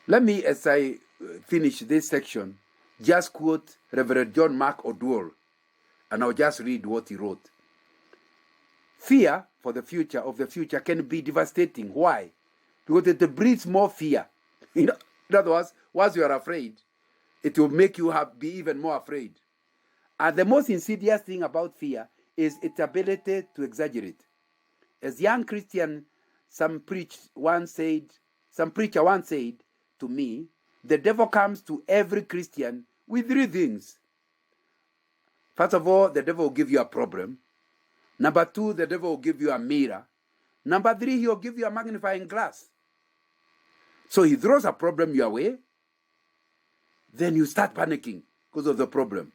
Let me, as I finish this section, just quote Reverend John Mark O'Dwell, and I'll just read what he wrote. Fear for the future of the future can be devastating. Why? Because it breeds more fear. In other words, once you are afraid, it will make you be even more afraid. And the most insidious thing about fear is its ability to exaggerate. As young Christian, some preacher once said to me, the devil comes to every Christian with three things. First of all, the devil will give you a problem. Number two, the devil will give you a mirror. Number three, he will give you a magnifying glass. So he throws a problem your way. Then you start panicking because of the problem.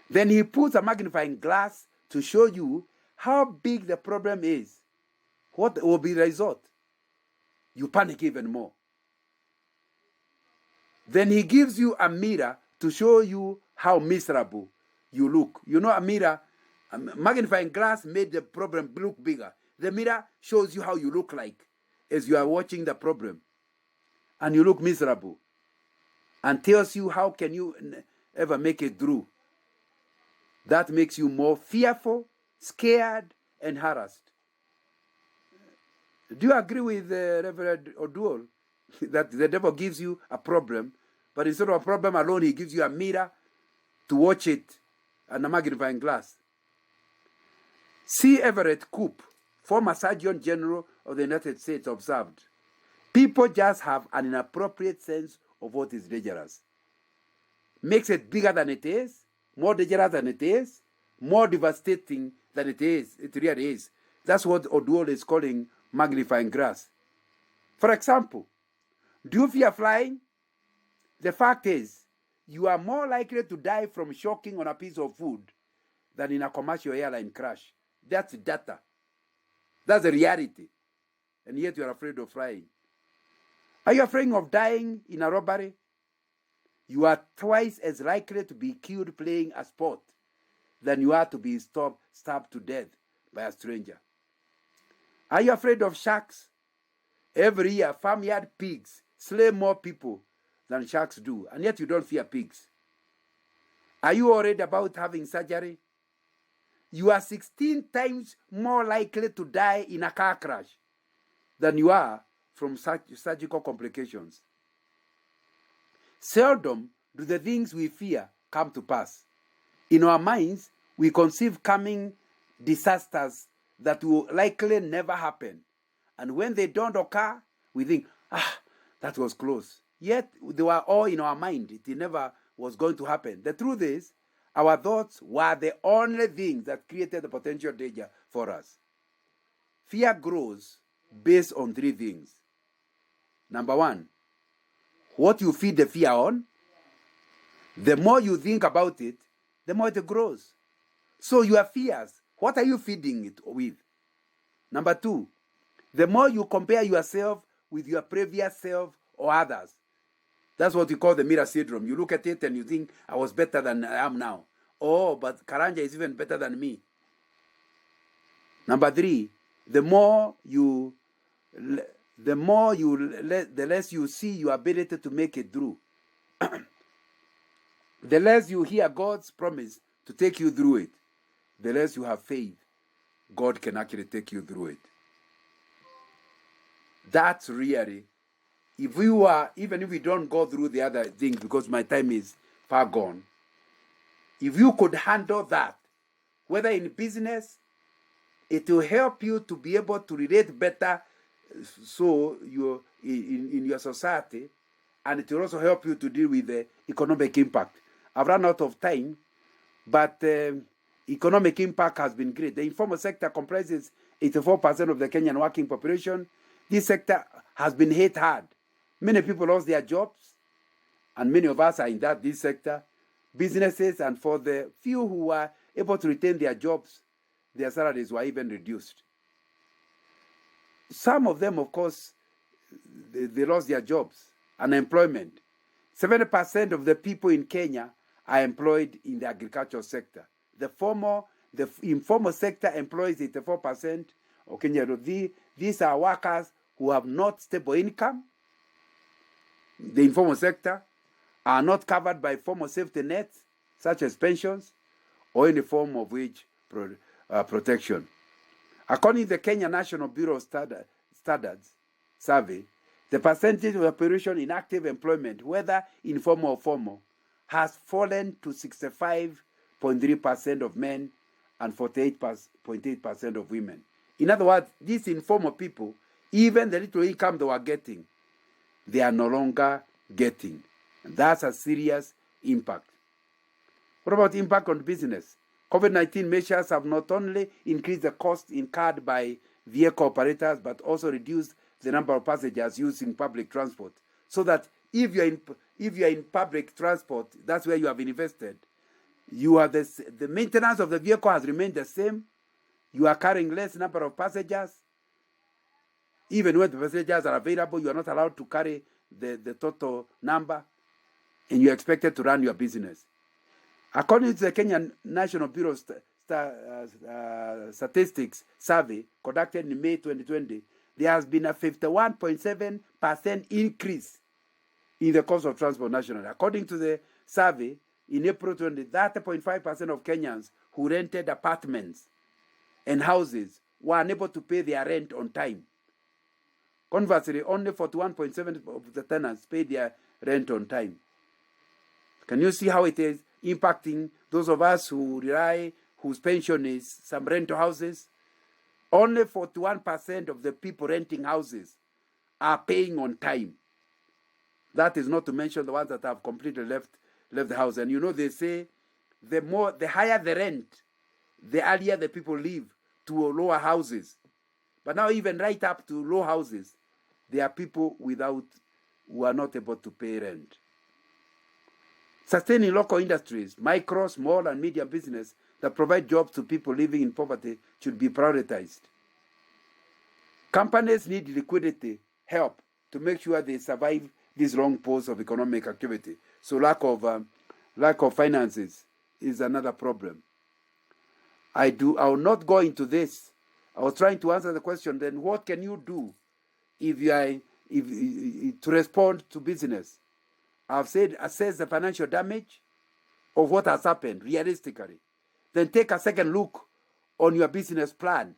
Then he puts a magnifying glass to show you how big the problem is. What will be the result? You panic even more. Then he gives you a mirror to show you how miserable you look. You know, a mirror, a magnifying glass made the problem look bigger. The mirror shows you how you look like as you are watching the problem. And you look miserable. And tells you how can you ever make it through. That makes you more fearful, scared, and harassed. Do you agree with Reverend O'Dwell that the devil gives you a problem, but instead of a problem alone, he gives you a mirror to watch it and a magnifying glass? C. Everett Koop, former Surgeon General of the United States, observed, people just have an inappropriate sense of what is dangerous. Makes it bigger than it is, more dangerous than it is, more devastating than it is. It really is. That's what O'Dwell is calling magnifying glass. For example, do you fear flying? The fact is, you are more likely to die from choking on a piece of food than in a commercial airline crash. That's data. That's the reality. And yet you are afraid of flying. Are you afraid of dying in a robbery? You are twice as likely to be killed playing a sport than you are to be stabbed to death by a stranger. Are you afraid of sharks? Every year, farmyard pigs slay more people than sharks do, and yet you don't fear pigs. Are you worried about having surgery? You are 16 times more likely to die in a car crash than you are from surgical complications. Seldom do the things we fear come to pass. In our minds, we conceive coming disasters that will likely never happen. And when they don't occur, we think, that was close. Yet, they were all in our mind. It never was going to happen. The truth is, our thoughts were the only things that created the potential danger for us. Fear grows based on three things. Number one, what you feed the fear on, the more you think about it, the more it grows. So your fears, what are you feeding it with? Number two, the more you compare yourself with your previous self or others. That's what we call the mirror syndrome. You look at it and you think, I was better than I am now. Oh, but Karanja is even better than me. Number three, the less you see your ability to make it through. The less you hear God's promise to take you through it, the less you have faith God can actually take you through it. That's really, even if we don't go through the other things because my time is far gone, if you could handle that, whether in business, it will help you to be able to relate better so you in your society, and it will also help you to deal with the economic impact. I've run out of time, but economic impact has been great. The informal sector comprises 84% of the Kenyan working population. This sector has been hit hard. Many people lost their jobs, and many of us are in this sector. Businesses, and for the few who were able to retain their jobs, their salaries were even reduced. Some of them, of course, they lost their jobs. Unemployment. 70% of the people in Kenya are employed in the agricultural sector. The informal sector employs 84% of Kenya. These are workers who have not stable income. The informal sector are not covered by formal safety nets, such as pensions, or any form of wage protection. According to the Kenya National Bureau of Standards survey, the percentage of the population in active employment, whether informal or formal, has fallen to 65.3% of men and 48.8% of women. In other words, these informal people, even the little income they were getting, they are no longer getting. And that's a serious impact. What about impact on business? COVID-19 measures have not only increased the cost incurred by vehicle operators, but also reduced the number of passengers using public transport. So that if you're in public transport, that's where you have invested. You are the maintenance of the vehicle has remained the same. You are carrying less number of passengers. Even when the passengers are available, you are not allowed to carry the total number, and you're expected to run your business. According to the Kenyan National Bureau of Statistics survey conducted in May 2020, there has been a 51.7% increase in the cost of transport nationally. According to the survey, in April 2020, 30.5% of Kenyans who rented apartments and houses were unable to pay their rent on time. Conversely, only 41.7% of the tenants paid their rent on time. Can you see how it is impacting those of us whose pension is some rental houses? Only 41% of the people renting houses are paying on time. That is not to mention the ones that have completely left the house. And they say the higher the rent, the earlier the people leave to lower houses. But now even right up to low houses, there are people who are not able to pay rent. Sustaining local industries, micro, small, and medium business that provide jobs to people living in poverty should be prioritized. Companies need liquidity help to make sure they survive this long pause of economic activity. So lack of finances is another problem. I will not go into this. I was trying to answer the question. Then what can you do to respond to business? I've said assess the financial damage of what has happened realistically. Then take a second look on your business plan.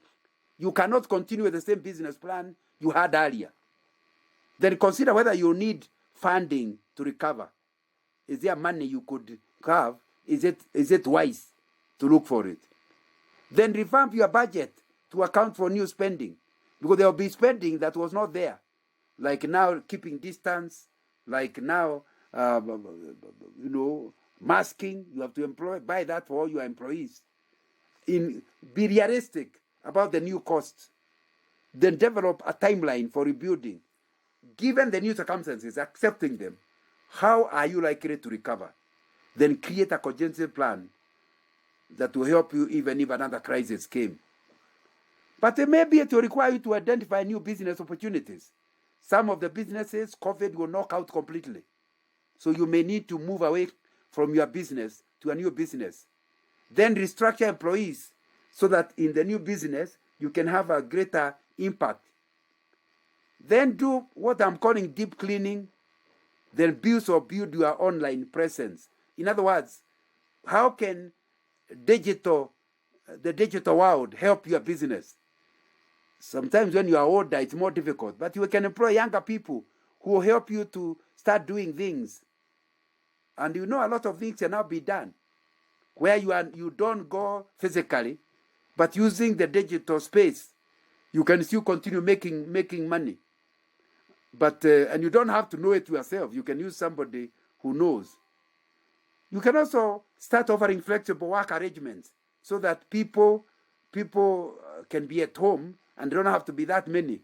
You cannot continue with the same business plan you had earlier. Then consider whether you need funding to recover. Is there money you could have? Is it wise to look for it? Then revamp your budget to account for new spending, because there will be spending that was not there, like now keeping distance, like now masking. You have to buy that for all your employees. Be realistic about the new costs. Then develop a timeline for rebuilding. Given the new circumstances, accepting them, how are you likely to recover? Then create a contingency plan that will help you even if another crisis came. But maybe it will require you to identify new business opportunities. Some of the businesses COVID will knock out completely. So you may need to move away from your business to a new business. Then restructure employees so that in the new business, you can have a greater impact. Then do what I'm calling deep cleaning. Then build your online presence. In other words, how can the digital world help your business? Sometimes when you are older, it's more difficult. But you can employ younger people who will help you to start doing things. And a lot of things can now be done where you don't go physically, but using the digital space, you can still continue making money. But and you don't have to know it yourself. You can use somebody who knows. You can also start offering flexible work arrangements so that people can be at home and don't have to be that many.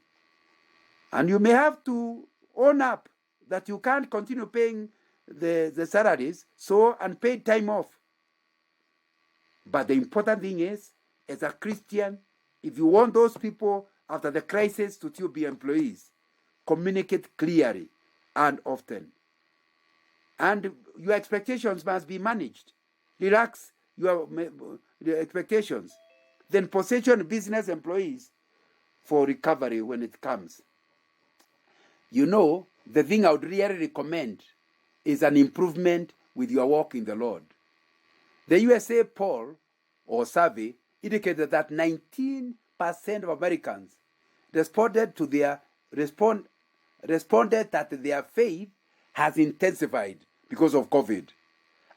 And you may have to own up that you can't continue paying the salaries, so unpaid time off. But the important thing is, as a Christian, if you want those people after the crisis to still be employees, communicate clearly and often. And your expectations must be managed. Relax your expectations. Then position business employees for recovery when it comes. The thing I would really recommend is an improvement with your walk in the Lord. The USA poll or survey indicated that 19% of Americans responded that their faith has intensified because of COVID.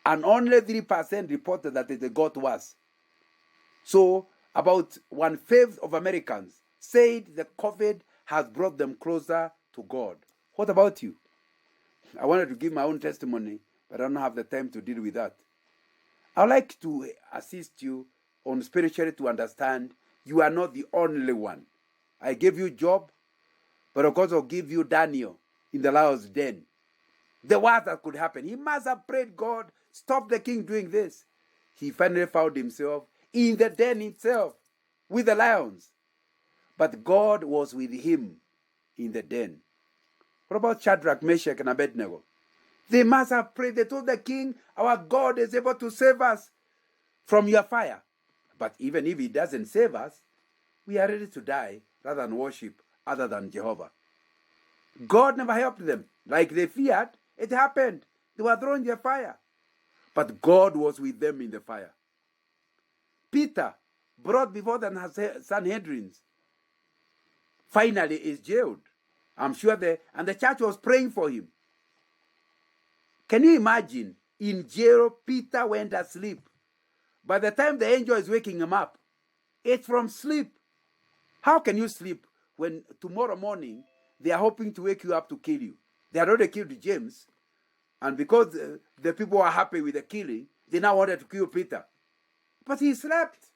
And only 3% reported that it got worse. So about 1/5 of Americans said that COVID has brought them closer to God. What about you? I wanted to give my own testimony, but I don't have the time to deal with that. I'd like to assist you on spiritually to understand you are not the only one. I gave you Job, but of course I'll give you Daniel in the lion's den. The worst that could happen. He must have prayed, God, stop the king doing this. He finally found himself in the den itself with the lions. But God was with him in the den. What about Shadrach, Meshach, and Abednego? They must have prayed. They told the king, our God is able to save us from your fire. But even if he doesn't save us, we are ready to die rather than worship other than Jehovah. God never helped them. Like they feared, it happened. They were thrown in the fire. But God was with them in the fire. Peter, brought before the Sanhedrins, finally is jailed. I'm sure the church was praying for him. Can you imagine? In jail, Peter went asleep. By the time the angel is waking him up, it's from sleep. How can you sleep when tomorrow morning they are hoping to wake you up to kill you? They had already killed James, and because the people were happy with the killing, they now wanted to kill Peter. But he slept.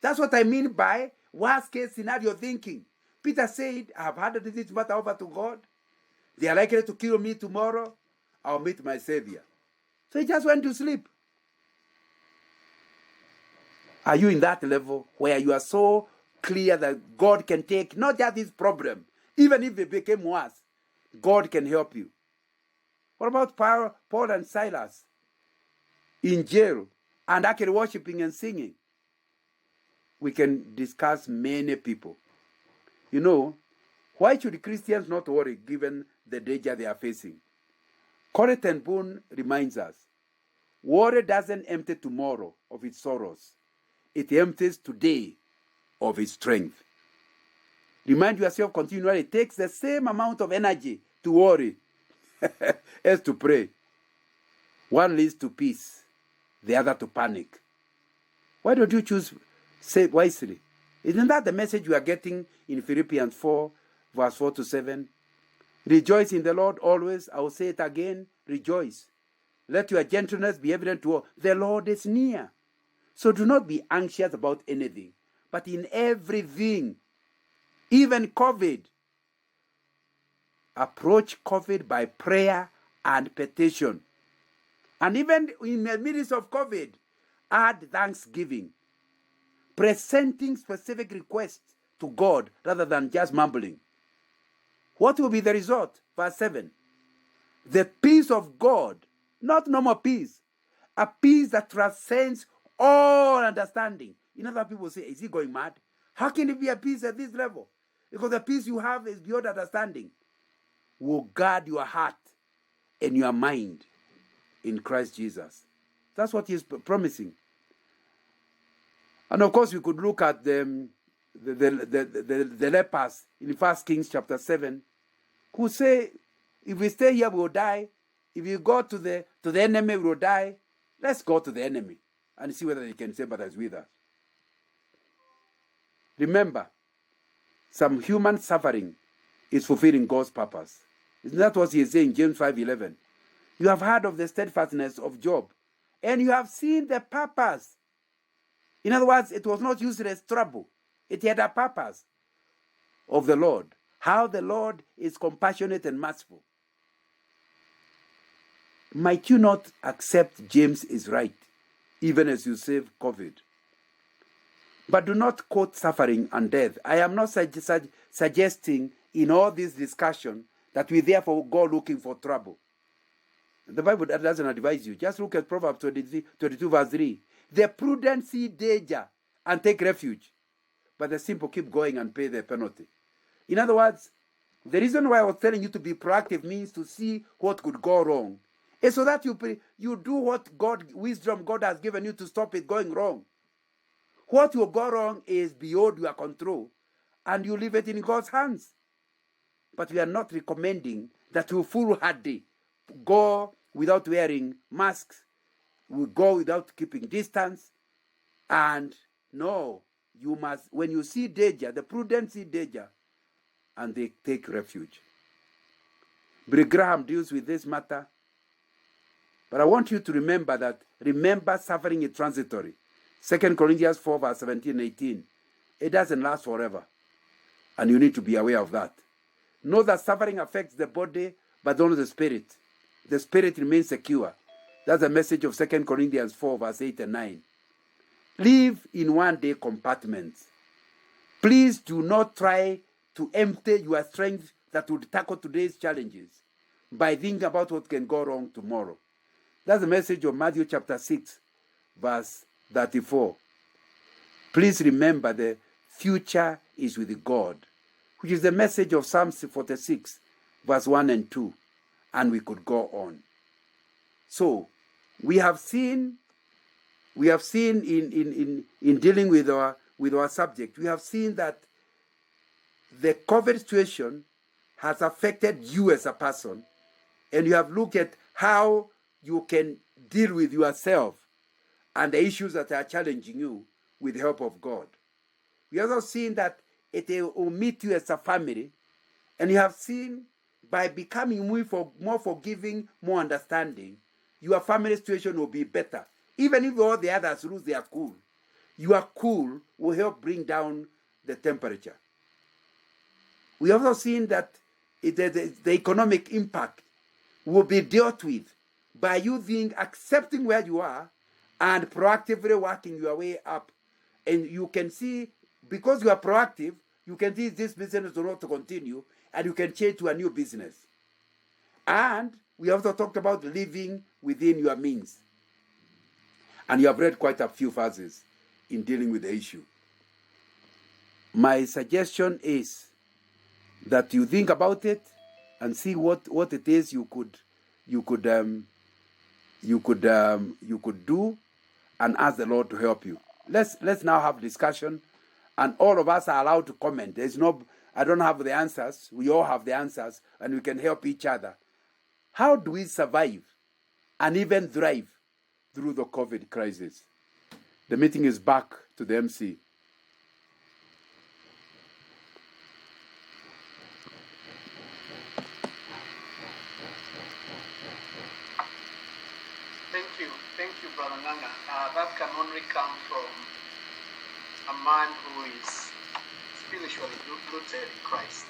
That's what I mean by worst case scenario thinking. Peter said, I have handed this matter over to God. They are likely to kill me tomorrow. I'll meet my Savior. So he just went to sleep. Are you in that level where you are so clear that God can take not just this problem, even if it became worse, God can help you? What about Paul and Silas in jail and actually worshiping and singing? We can discuss many people. Why should Christians not worry given the danger they are facing? Corrie ten Boom reminds us, worry doesn't empty tomorrow of its sorrows. It empties today of its strength. Remind yourself continually, it takes the same amount of energy to worry as to pray. One leads to peace, the other to panic. Why don't you choose say wisely? Isn't that the message you are getting in Philippians 4, verse 4-7? Rejoice in the Lord always. I will say it again, rejoice. Let your gentleness be evident to all. The Lord is near. So do not be anxious about anything, but in everything, even COVID, approach COVID by prayer and petition. And even in the midst of COVID, add thanksgiving, presenting specific requests to God rather than just mumbling. What will be the result? Verse 7. The peace of God, not normal peace, a peace that transcends all understanding. Other people say, is he going mad? How can it be a peace at this level? Because the peace you have is beyond understanding. Will guard your heart and your mind in Christ Jesus. That's what he's promising. And of course, we could look at the lepers in 1 Kings chapter 7, who say, if we stay here, we will die. If we go to the enemy, we will die. Let's go to the enemy and see whether they can sympathize with us. Remember, some human suffering is fulfilling God's purpose. Isn't that what he is saying in James 5:11? You have heard of the steadfastness of Job, and you have seen the purpose. In other words, it was not used as trouble. It had a purpose of the Lord. How the Lord is compassionate and merciful. Might you not accept James is right, even as you save COVID? But do not quote suffering and death. I am not suggesting in all this discussion that we therefore go looking for trouble. The Bible doesn't advise you. Just look at Proverbs 22 verse 3. The prudent see danger and take refuge, but the simple keep going and pay the penalty. In other words, the reason why I was telling you to be proactive means to see what could go wrong. It's so that you do what wisdom God has given you to stop it going wrong. What will go wrong is beyond your control, and you leave it in God's hands. But we are not recommending that you foolhardy go without wearing masks, we go without keeping distance. And no, you must, when you see danger, the prudent see danger, and they take refuge. Billy Graham deals with this matter. But I want you to remember suffering is transitory. 2 Corinthians 4 verse 17 and 18. It doesn't last forever. And you need to be aware of that. Know that suffering affects the body, but not the spirit. The spirit remains secure. That's the message of 2 Corinthians 4 verse 8 and 9. Live in one-day compartments. Please do not try to empty your strength that would tackle today's challenges by thinking about what can go wrong tomorrow. That's the message of Matthew chapter 6, verse 34. Please remember the future is with God, which is the message of Psalm 46, verse 1 and 2. And we could go on. So, we have seen in dealing with our subject, we have seen that the COVID situation has affected you as a person, and you have looked at how you can deal with yourself and the issues that are challenging you with the help of God. We have also seen that it will meet you as a family, and you have seen by becoming more forgiving, more understanding, your family situation will be better. Even if all the others lose their cool, your cool will help bring down the temperature. We have also seen that the economic impact will be dealt with by you accepting where you are and proactively working your way up. And you can see, because you are proactive, you can see this business will not continue, and you can change to a new business. And we also talked about living within your means. And you have read quite a few verses in dealing with the issue. My suggestion is that you think about it and see what it is you could do, and ask the Lord to help you. Let's now have discussion, and all of us are allowed to comment. I don't have the answers. We all have the answers, and we can help each other. How do we survive and even thrive through the COVID crisis? The meeting is back to the MC. Thank you, Brother Nganga. That can only come from a man who is spiritually rooted in Christ.